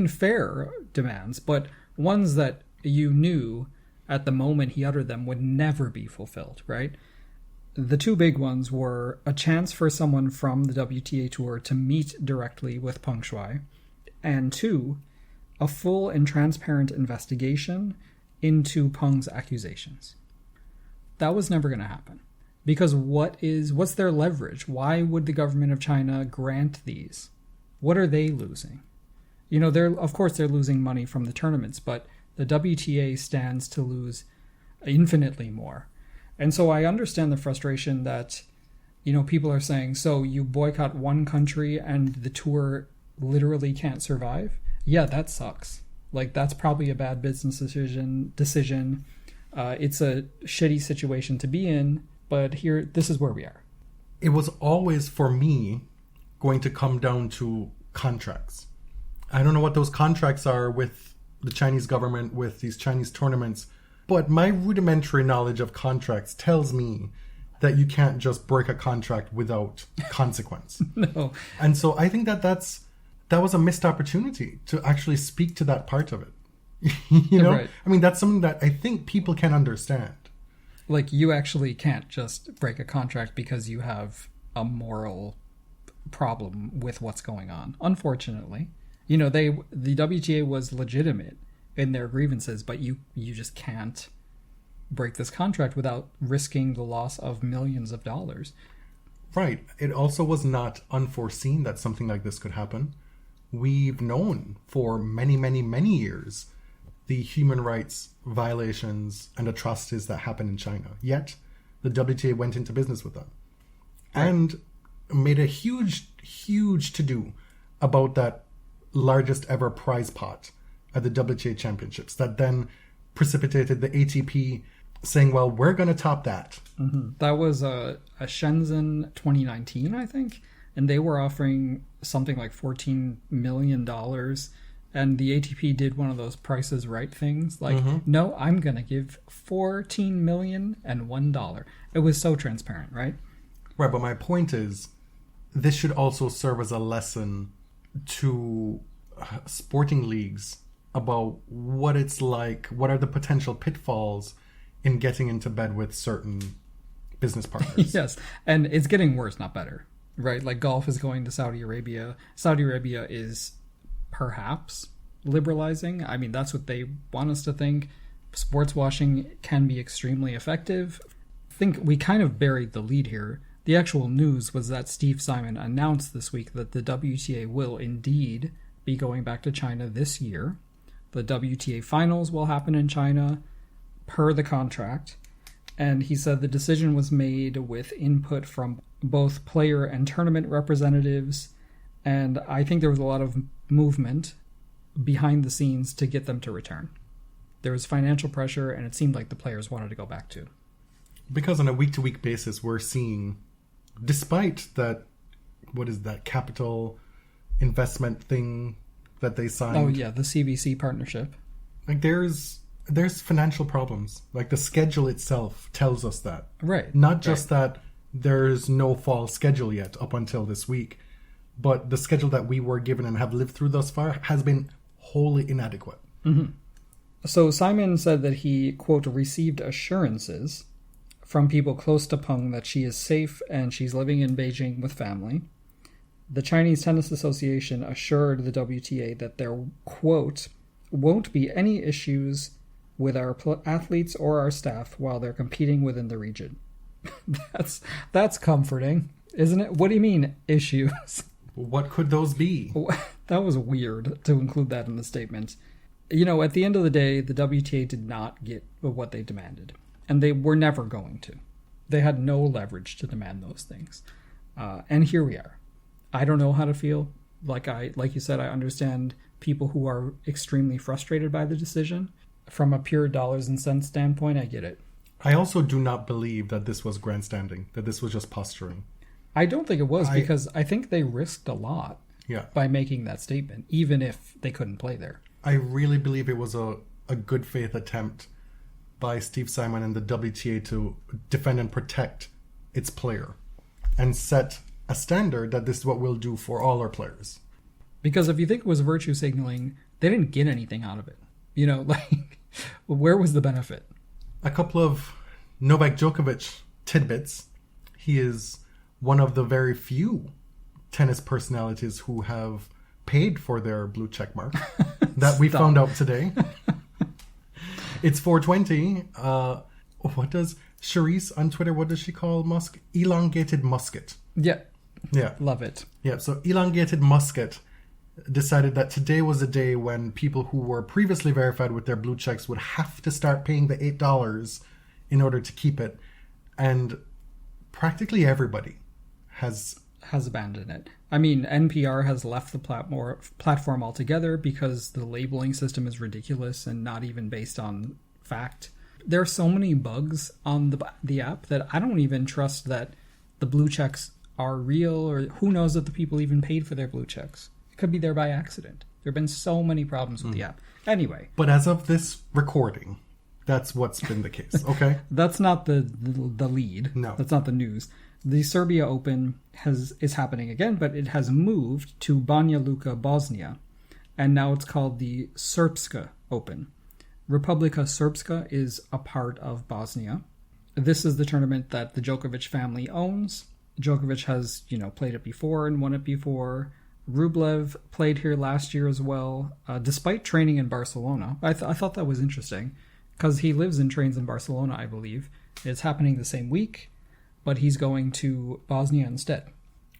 Fair demands, but ones that you knew at the moment he uttered them would never be fulfilled, right? The two big ones were a chance for someone from the WTA Tour to meet directly with Peng Shuai, and two, a full and transparent investigation into Peng's accusations. That was never going to happen. Because what's their leverage? Why would the government of China grant these? What are they losing? You know, they're losing money from the tournaments, but the WTA stands to lose infinitely more. And so I understand the frustration that, you know, people are saying, so you boycott one country and the tour literally can't survive? Yeah, that sucks. Like, that's probably a bad business decision. It's a shitty situation to be in, but this is where we are. It was always, for me, going to come down to contracts. I don't know what those contracts are with the Chinese government, with these Chinese tournaments, but my rudimentary knowledge of contracts tells me that you can't just break a contract without consequence. No. And so I think that was a missed opportunity to actually speak to that part of it. You know? Right. I mean, that's something that I think people can understand. Like, you actually can't just break a contract because you have a moral problem with what's going on. Unfortunately, you know, the WTA was legitimate in their grievances, but you just can't break this contract without risking the loss of millions of dollars. Right. It also was not unforeseen that something like this could happen. We've known for many, many, many years the human rights violations and atrocities that happen in China. Yet, the WTA went into business with them. Right. And made a huge, huge to-do about that largest ever prize pot at the WTA Championships that then precipitated the ATP saying, well, we're going to top that. Mm-hmm. That was a Shenzhen 2019, I think. And they were offering something like $14 million. And the ATP did one of those Prices Right things. Like, no, I'm going to give $14 million and $1. It was so transparent, right? Right, but my point is, this should also serve as a lesson to sporting leagues about what it's like, what are the potential pitfalls in getting into bed with certain business partners. Yes, and it's getting worse, not better, right? Like golf is going to Saudi Arabia. Saudi Arabia is perhaps liberalizing. I mean, that's what they want us to think. Sports washing can be extremely effective. I think we kind of buried the lead here. The actual news was that Steve Simon announced this week that the WTA will indeed be going back to China this year. The WTA finals will happen in China per the contract. And he said the decision was made with input from both player and tournament representatives. And I think there was a lot of movement behind the scenes to get them to return. There was financial pressure, and it seemed like the players wanted to go back too. Because on a week-to-week basis, we're seeing, despite that, what is that, capital investment thing that they signed? Oh, yeah, the CVC partnership. Like, there's financial problems. Like, the schedule itself tells us that. Right. Not just that there's no fall schedule yet up until this week, but the schedule that we were given and have lived through thus far has been wholly inadequate. Mm-hmm. So Simon said that he, quote, received assurances from people close to Peng that she is safe and she's living in Beijing with family. The Chinese Tennis Association assured the WTA that there, quote, won't be any issues with our athletes or our staff while they're competing within the region. That's comforting, isn't it? What do you mean, issues? What could those be? That was weird to include that in the statement. You know, at the end of the day, the WTA did not get what they demanded. And they were never going to. They had no leverage to demand those things. And here we are. I don't know how to feel. Like you said, I understand people who are extremely frustrated by the decision. From a pure dollars and cents standpoint, I get it. I also do not believe that this was grandstanding, that this was just posturing. I don't think it was, because I think they risked a lot by making that statement, even if they couldn't play there. I really believe it was a good faith attempt by Steve Simon and the WTA to defend and protect its player and set a standard that this is what we'll do for all our players. Because if you think it was virtue signaling, they didn't get anything out of it. You know, like, where was the benefit? A couple of Novak Djokovic tidbits. He is one of the very few tennis personalities who have paid for their blue check mark that we found out today. It's 420. What does Charisse on Twitter, what does she call Musk? Elongated musket. Yeah. Yeah. Love it. Yeah, so Elongated Musket decided that today was a day when people who were previously verified with their blue checks would have to start paying the $8 in order to keep it. And practically everybody has abandoned it. I mean, NPR has left the platform altogether because the labeling system is ridiculous and not even based on fact. There are so many bugs on the app that I don't even trust that the blue checks are real, or who knows if the people even paid for their blue checks. It could be there by accident. There have been so many problems with the app. Anyway. But as of this recording, that's what's been the case, okay? That's not the lead. No. That's not the news. The Serbia Open is happening again, but it has moved to Banja Luka, Bosnia, and now it's called the Srpska Open. Republika Srpska is a part of Bosnia. This is the tournament that the Djokovic family owns. Djokovic has, played it before and won it before. Rublev played here last year as well, despite training in Barcelona. I thought that was interesting, because he lives and trains in Barcelona, I believe. It's happening the same week, but he's going to Bosnia instead.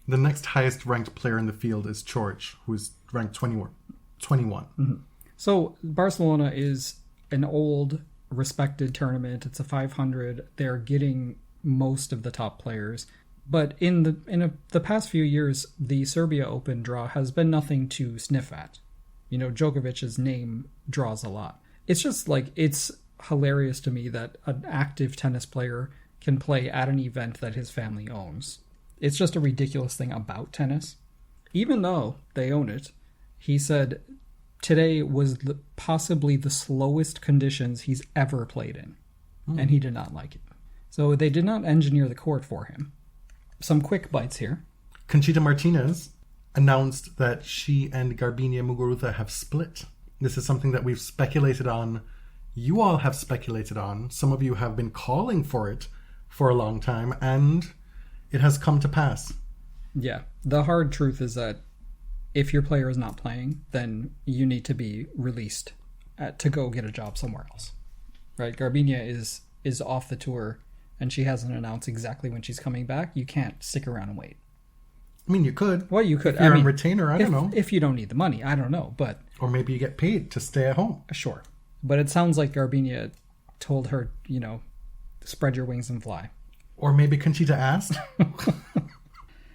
The next highest ranked player in the field is George, who is ranked 21. Mm-hmm. So Barcelona is an old, respected tournament. It's a 500. They're getting most of the top players. But in the past few years, the Serbia Open draw has been nothing to sniff at. You know, Djokovic's name draws a lot. It's just like, it's hilarious to me that an active tennis player can play at an event that his family owns. It's just a ridiculous thing about tennis. Even though they own it, he said today was possibly the slowest conditions he's ever played in. And he did not like it. So they did not engineer the court for him. Some quick bites here. Conchita Martinez announced that she and Garbiñe Muguruza have split. This is something that we've speculated on. You all have speculated on. Some of you have been calling for it for a long time, and it has come to pass. Yeah. The hard truth is that if your player is not playing, then you need to be released to go get a job somewhere else. Right? Garbiñe is off the tour, and she hasn't announced exactly when she's coming back. You can't stick around and wait. I mean, you could. Well, you could. If you're on retainer, I don't know. If you don't need the money, I don't know. But or maybe you get paid to stay at home. Sure. But it sounds like Garbiñe told her, you know, spread your wings and fly. Or maybe Conchita asked.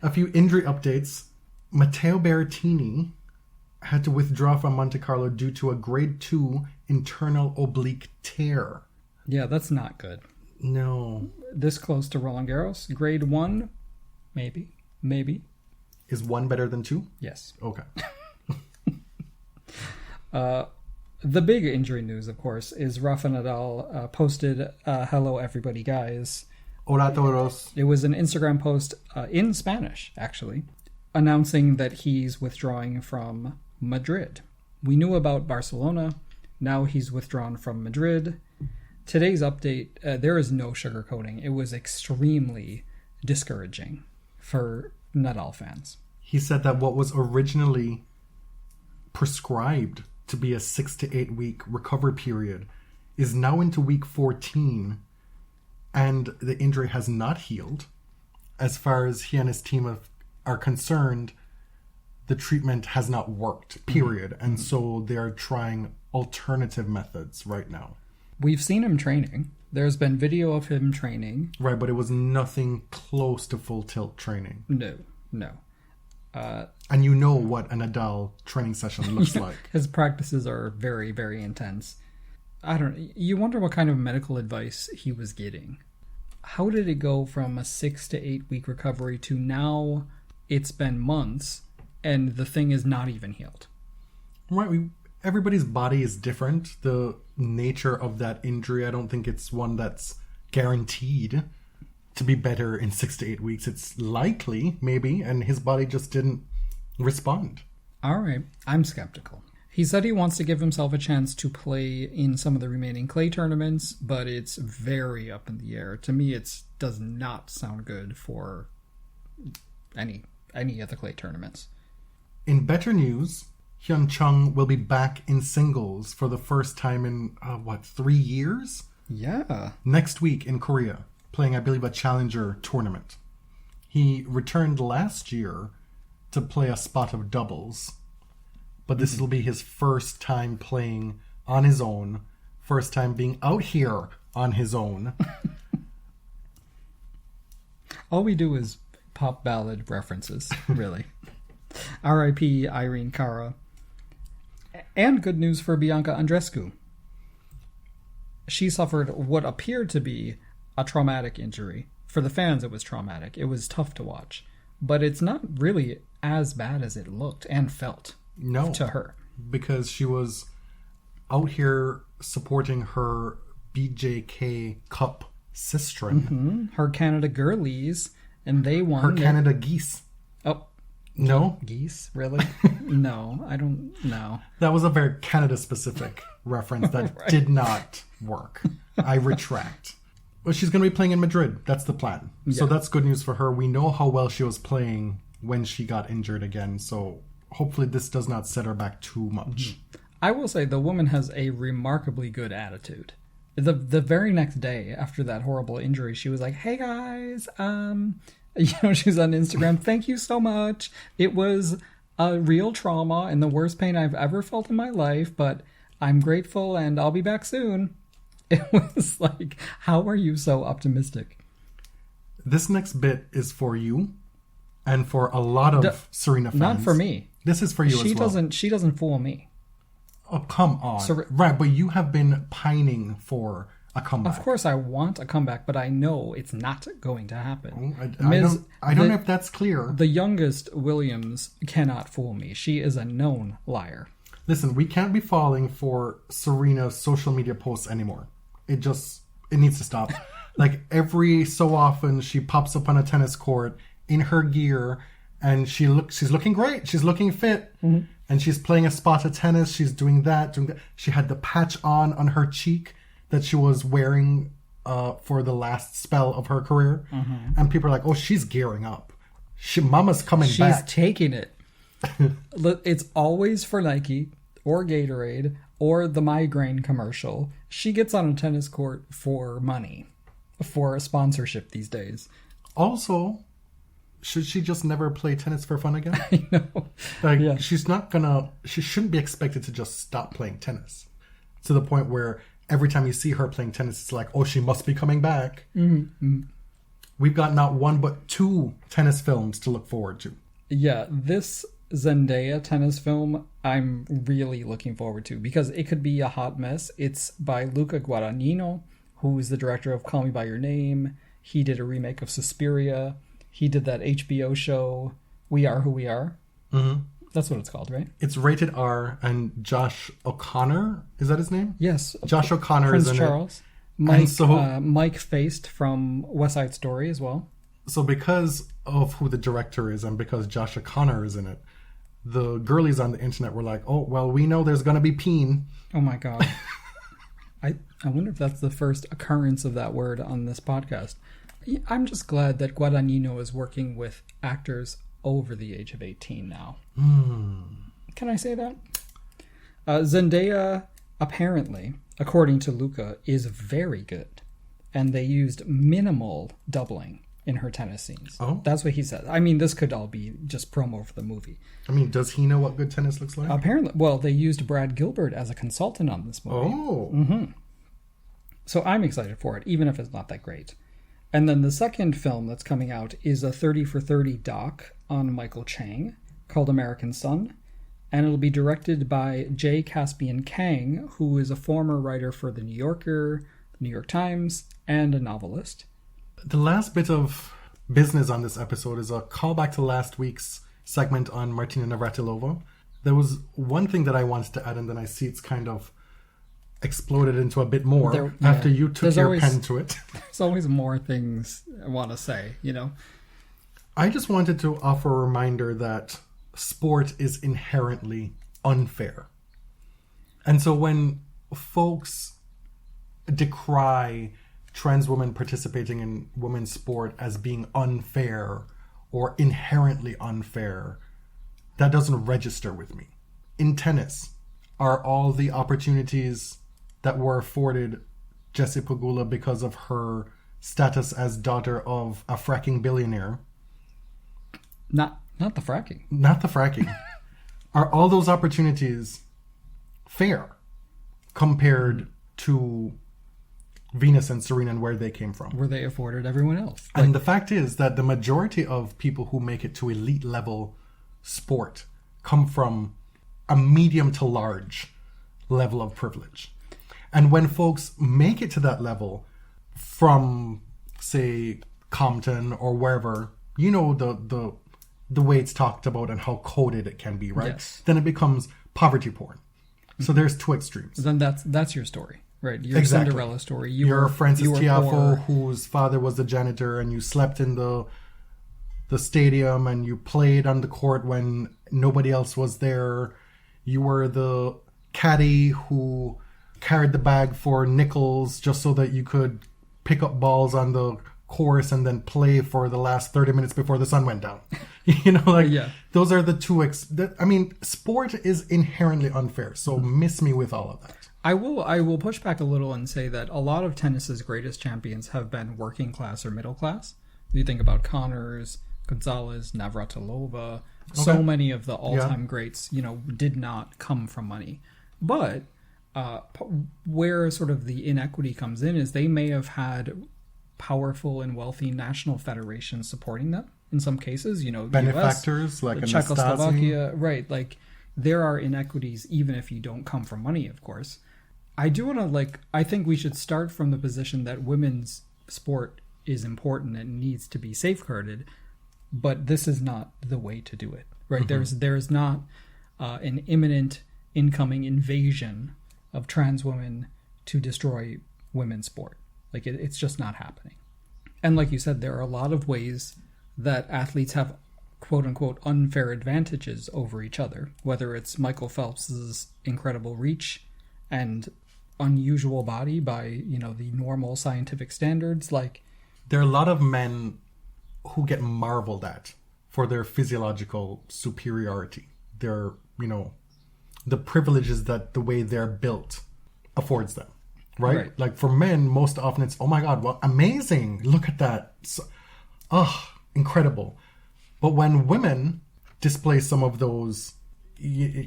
A few injury updates. Matteo Berrettini had to withdraw from Monte Carlo due to a grade 2 internal oblique tear. Yeah, that's not good. No. This close to Roland Garros. Grade 1? Maybe. Is 1 better than 2? Yes. Okay. The big injury news, of course, is Rafa Nadal posted, hello everybody guys. Hola todos. It was an Instagram post in Spanish, actually, announcing that he's withdrawing from Madrid. We knew about Barcelona. Now he's withdrawn from Madrid. Today's update, there is no sugarcoating. It was extremely discouraging for Nadal fans. He said that what was originally prescribed to be a 6 to 8 week recovery period is now into week 14, and the injury has not healed. As far as he and his team are concerned, the treatment has not worked, period. And so they're trying alternative methods right now. We've seen him training. There's been video of him training. Right, but it was nothing close to full tilt training. No. And you know what a Nadal training session looks like. His practices are very, very intense. You wonder what kind of medical advice he was getting. How did it go from a 6 to 8 week recovery to now it's been months and the thing is not even healed? Right, everybody's body is different. The nature of that injury, I don't think it's one that's guaranteed to be better in 6 to 8 weeks. It's likely, maybe, and his body just didn't respond. All right, I'm skeptical. He said he wants to give himself a chance to play in some of the remaining clay tournaments, but it's very up in the air. To me, it does not sound good for any of the clay tournaments. In better news, Hyun Chung will be back in singles for the first time in, 3 years? Yeah. Next week in Korea, playing, I believe, a challenger tournament. He returned last year to play a spot of doubles, but this will be his first time playing on his own, first time being out here on his own. All we do is pop ballad references, really. R.I.P. Irene Cara. And good news for Bianca Andreescu. She suffered what appeared to be a traumatic injury. For the fans, it was traumatic. It was tough to watch. But it's not really as bad as it looked and felt to her. Because she was out here supporting her BJK Cup sister. Mm-hmm. Her Canada girlies, and they won. Her Canada geese. Oh. No? Geese? Really? No, I don't know. That was a very Canada-specific reference that right. Did not work. I retract. Well, she's going to be playing in Madrid. That's the plan. Yeah. So that's good news for her. We know how well she was playing when she got injured again. So hopefully this does not set her back too much. Mm-hmm. I will say the woman has a remarkably good attitude. The very next day after that horrible injury, she was like, "Hey guys, she's on Instagram. Thank you so much. It was a real trauma and the worst pain I've ever felt in my life, but I'm grateful and I'll be back soon." It was like, how are you so optimistic? this next bit is for you and for a lot of Serena fans. Not for me. This is for you as well. She doesn't fool me. Oh, come on. Right, but you have been pining for a comeback. Of course I want a comeback, but I know it's not going to happen. I don't know if that's clear. The youngest Williams cannot fool me. She is a known liar. Listen, we can't be falling for Serena's social media posts anymore. It needs to stop. Like every so often she pops up on a tennis court in her gear and she's looking great. She's looking fit. Mm-hmm. And she's playing a spot of tennis. She's doing that. She had the patch on her cheek that she was wearing for the last spell of her career. Mm-hmm. And people are like, oh, she's gearing up. Mama's coming back. She's taking it. It's always for Nike or Gatorade or the migraine commercial. She gets on a tennis court for money, for a sponsorship these days. Also, should she just never play tennis for fun again? I know. She shouldn't be expected to just stop playing tennis to the point where every time you see her playing tennis, it's like, oh, she must be coming back. Mm-hmm. We've got not one but 2 tennis films to look forward to. Yeah, this Zendaya tennis film, I'm really looking forward to because it could be a hot mess. It's by Luca Guadagnino, who's the director of Call Me By Your Name. He did a remake of Suspiria. He did that HBO show, We Are Who We Are. Mm-hmm. That's what it's called, right? It's rated R, and Josh O'Connor, is that his name? Yes. Josh O'Connor Prince is in Charles. it. Mike Feist from West Side Story as well. So because of who the director is and because Josh O'Connor is in it, the girlies on the internet were like, oh, well, we know there's going to be peen. Oh my God. I wonder if that's the first occurrence of that word on this podcast. I'm just glad that Guadagnino is working with actors over the age of 18 now. Can I say that? Zendaya, apparently, according to Luca, is very good. And they used minimal doubling in her tennis scenes. Oh? That's what he said. I mean, this could all be just promo for the movie. I mean, does he know what good tennis looks like? Apparently. Well, they used Brad Gilbert as a consultant on this movie. Oh. Mm-hmm. So I'm excited for it, even if it's not that great. And then the second film that's coming out is a 30 for 30 doc on Michael Chang called American Son. And it'll be directed by J. Caspian Kang, who is a former writer for The New Yorker, The New York Times, and a novelist. The last bit of business on this episode is a callback to last week's segment on Martina Navratilova. There was one thing that I wanted to add, and then I see it's kind of exploded into a bit more after you took your pen to it. There's always more things I want to say, you know? I just wanted to offer a reminder that sport is inherently unfair. And so when folks decry trans women participating in women's sport as being unfair or inherently unfair, that doesn't register with me. In tennis, are all the opportunities that were afforded Jessie Pegula because of her status as daughter of a fracking billionaire? Not the fracking. Not the fracking. Are all those opportunities fair compared to Venus and Serena and where they came from? Were they afforded everyone else? And the fact is that the majority of people who make it to elite level sport come from a medium to large level of privilege. And when folks make it to that level from, say, Compton or wherever, you know, the way it's talked about and how coded it can be, right? Yes. Then it becomes poverty porn. So there's 2 extremes. Then that's your story, right? Your exactly. Cinderella story. You're Francis Tiafoe, whose father was the janitor, and you slept in the stadium, and you played on the court when nobody else was there. You were the caddy who carried the bag for nickels just so that you could pick up balls on the course and then play for the last 30 minutes before the sun went down. You know, like, those are the 2 I mean, sport is inherently unfair, so miss me with all of that. I will push back a little and say that a lot of tennis's greatest champions have been working class or middle class. You think about Connors, Gonzalez, Navratilova, so many of the all-time greats, you know, did not come from money. But where sort of the inequity comes in is they may have had powerful and wealthy national federations supporting them in some cases, the benefactors US, like Czechoslovakia, right? Like there are inequities even if you don't come from money, of course. I do want to I think we should start from the position that women's sport is important and needs to be safeguarded, but this is not the way to do it, right? Mm-hmm. There's not an imminent incoming invasion of trans women to destroy women's sport. It's just not happening. And like you said, there are a lot of ways that athletes have quote unquote unfair advantages over each other, whether it's Michael Phelps's incredible reach and unusual body by, the normal scientific standards. There are a lot of men who get marveled at for their physiological superiority. Their, the privileges that the way they're built affords them. Right? Like for men, most often it's, oh my God, well, amazing. Look at that. Incredible. But when women display some of those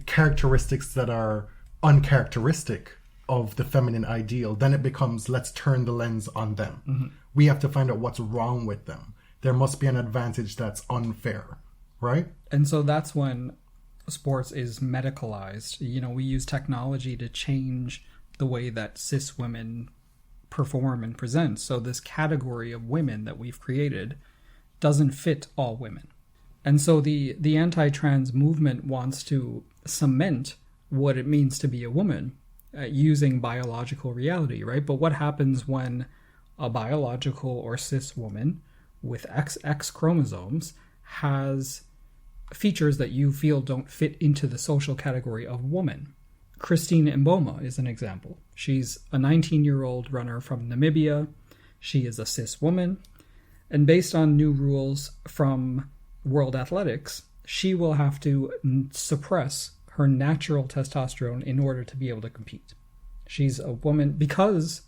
characteristics that are uncharacteristic of the feminine ideal, then it becomes, let's turn the lens on them. Mm-hmm. We have to find out what's wrong with them. There must be an advantage that's unfair, right? And so that's when sports is medicalized. We use technology to change the way that cis women perform and present. So this category of women that we've created doesn't fit all women. And so the anti-trans movement wants to cement what it means to be a woman using biological reality, right? But what happens when a biological or cis woman with XX chromosomes has features that you feel don't fit into the social category of woman? Christine Mboma is an example. She's a 19-year-old runner from Namibia. She is a cis woman. And based on new rules from World Athletics, she will have to suppress her natural testosterone in order to be able to compete. She's a woman, because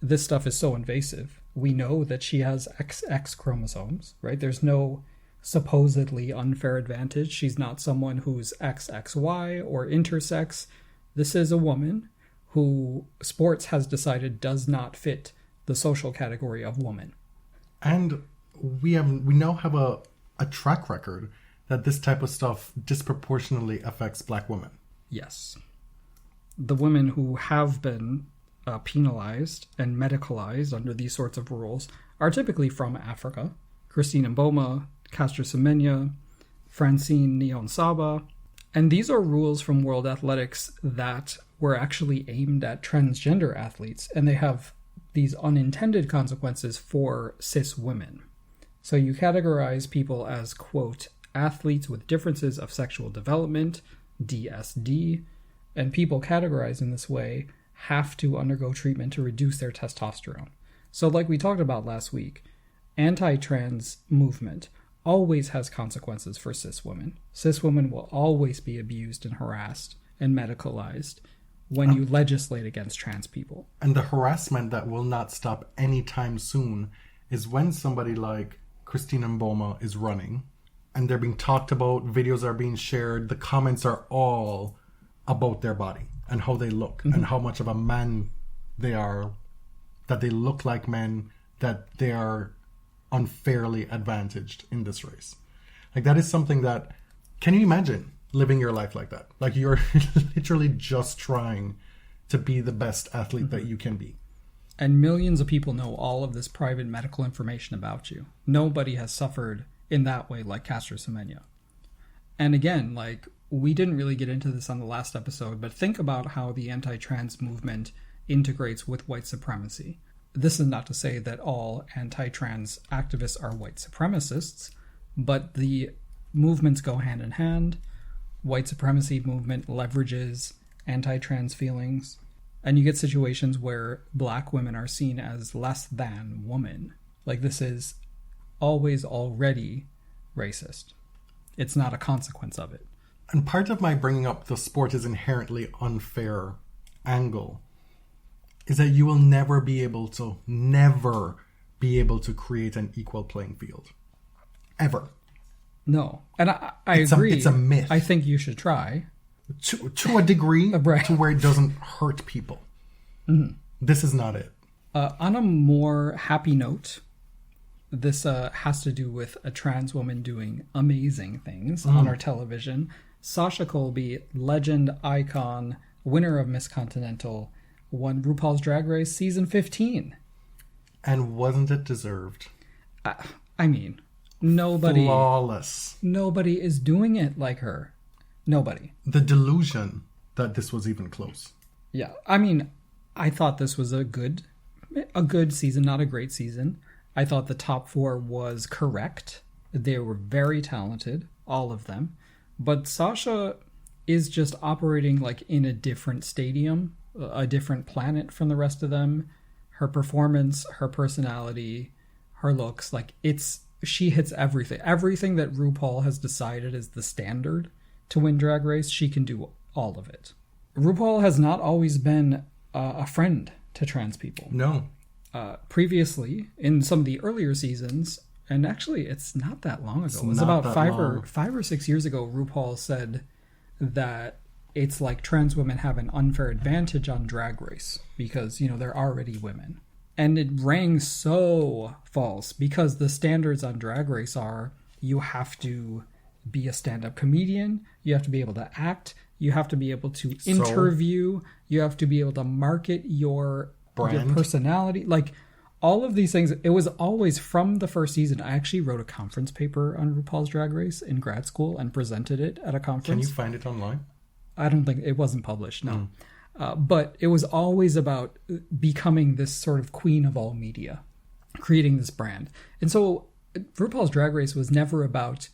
this stuff is so invasive, we know that she has XX chromosomes, right? There's no supposedly unfair advantage. She's not someone who's XXY or intersex. This is a woman who sports has decided does not fit the social category of woman. And we now have a track record that this type of stuff disproportionately affects Black women. Yes. The women who have been penalized and medicalized under these sorts of rules are typically from Africa. Christine Mboma, Caster Semenya, Francine Niyonsaba. And these are rules from World Athletics that were actually aimed at transgender athletes, and they have these unintended consequences for cis women. So you categorize people as, quote, athletes with differences of sexual development, DSD, and people categorized in this way have to undergo treatment to reduce their testosterone. So like we talked about last week, anti-trans movement always has consequences for cis women. Cis women will always be abused and harassed and medicalized when you legislate against trans people. And the harassment that will not stop anytime soon is when somebody like Christina Mboma is running and they're being talked about, videos are being shared, the comments are all about their body and how they look and how much of a man they are, that they look like men, that they are unfairly advantaged in this race. Like that is something that, can you imagine living your life like that? Like you're literally just trying to be the best athlete that you can be. And millions of people know all of this private medical information about you. Nobody has suffered in that way like Caster Semenya. And again, like we didn't really get into this on the last episode, but think about how the anti-trans movement integrates with white supremacy. This is not to say that all anti-trans activists are white supremacists, but the movements go hand in hand. White supremacy movement leverages anti-trans feelings, and you get situations where Black women are seen as less than women. Like this is always already racist. It's not a consequence of it. And part of my bringing up the sport is inherently unfair angle is that you will never be able to create an equal playing field. Ever. No. And I agree. It's a myth. I think you should try. To a degree, right. to where it doesn't hurt people. Mm-hmm. This is not it. On a more happy note, this has to do with a trans woman doing amazing things on our television. Sasha Colby, legend, icon, winner of Miss Continental, won RuPaul's Drag Race season 15. And wasn't it deserved? I mean, nobody... Flawless. Nobody is doing it like her. Nobody. The delusion that this was even close. Yeah, I mean, I thought this was a good season, not a great season. I thought the top 4 was correct. They were very talented, all of them. But Sasha is just operating like in a different stadium, a different planet from the rest of them. Her performance, her personality, her looks, like she hits everything. Everything that RuPaul has decided is the standard to win Drag Race, she can do all of it. RuPaul has not always been a friend to trans people. No. Previously, in some of the earlier seasons, and actually it's not that long ago, it was not about that 5 or 6 years ago, RuPaul said that it's like trans women have an unfair advantage on Drag Race because, they're already women. And it rang so false because the standards on Drag Race are you have to be a stand-up comedian, you have to be able to act, you have to be able to interview, you have to be able to market your personality. Like, all of these things, it was always from the first season. I actually wrote a conference paper on RuPaul's Drag Race in grad school and presented it at a conference. Can you find it online? I don't think it wasn't published, no. But it was always about becoming this sort of queen of all media, creating this brand. And so RuPaul's Drag Race was never about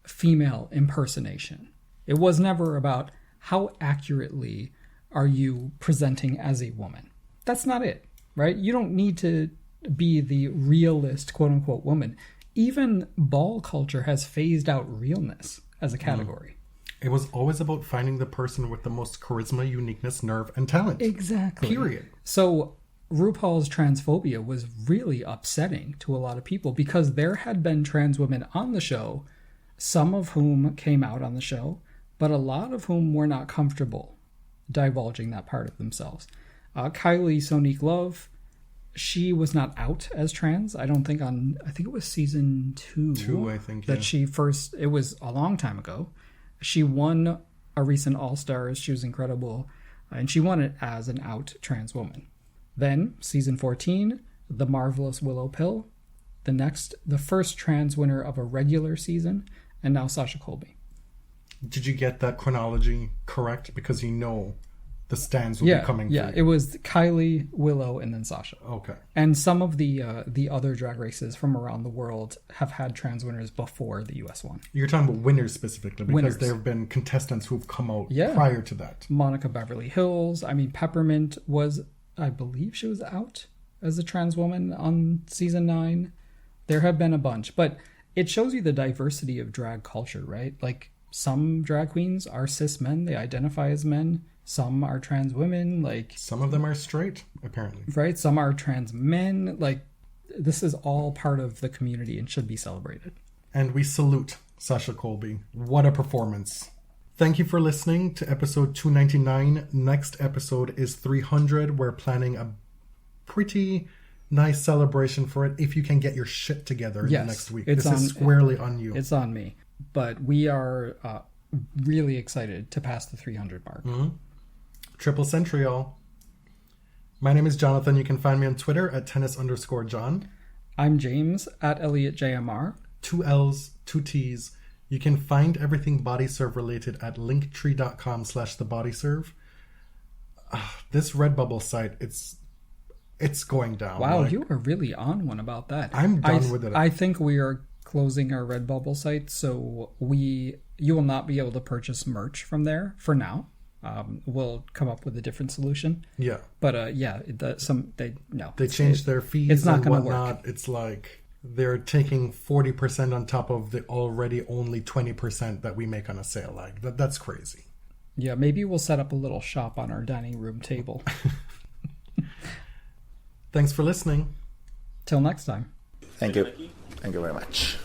female impersonation. It was never about how accurately are you presenting as a woman. That's not it, right? You don't need to be the realist, quote unquote, woman. Even ball culture has phased out realness as a category. It was always about finding the person with the most charisma, uniqueness, nerve, and talent. Exactly. Period. So RuPaul's transphobia was really upsetting to a lot of people because there had been trans women on the show, some of whom came out on the show, but a lot of whom were not comfortable divulging that part of themselves. Kylie Sonique Love, she was not out as trans. I think it was season 2. I think, that she first, it was a long time ago. She won a recent All-Stars. She was incredible. And she won it as an out trans woman. Then, season 14, the marvelous Willow Pill. The first trans winner of a regular season. And now Sasha Colby. Did you get that chronology correct? Because the stands will be coming through. Yeah, it was Kylie, Willow, and then Sasha. Okay. And some of the other drag races from around the world have had trans winners before the US one. You're talking about winners specifically, because there have been contestants who've come out prior to that. Monica Beverly Hills. I mean, Peppermint was, I believe she was out as a trans woman on season 9. There have been a bunch, but it shows you the diversity of drag culture, right? Like, some drag queens are cis men, they identify as men. Some are trans women, like... Some of them are straight, apparently. Right? Some are trans men. Like, this is all part of the community and should be celebrated. And we salute Sasha Colby. What a performance. Thank you for listening to episode 299. Next episode is 300. We're planning a pretty nice celebration for it if you can get your shit together in the next week. This is squarely on you. It's on me. But we are really excited to pass the 300 mark. Mm-hmm. Triple century, y'all. My name is Jonathan. You can find me on Twitter at tennis_John. I'm James at ElliotJMR. 2 L's, 2 T's. You can find everything BodyServe related at linktree.com/thebodyserve. This Redbubble site, it's going down. Wow, you are really on one about that. I'm done with it. I think we are closing our Redbubble site, so you will not be able to purchase merch from there for now. We'll come up with a different solution. Yeah. But they changed their fees. It's not and going to whatnot. Work. It's like they're taking 40% on top of the already only 20% that we make on a sale. Like that's crazy. Yeah, maybe we'll set up a little shop on our dining room table. Thanks for listening. Till next time. Thank you. Thank you very much.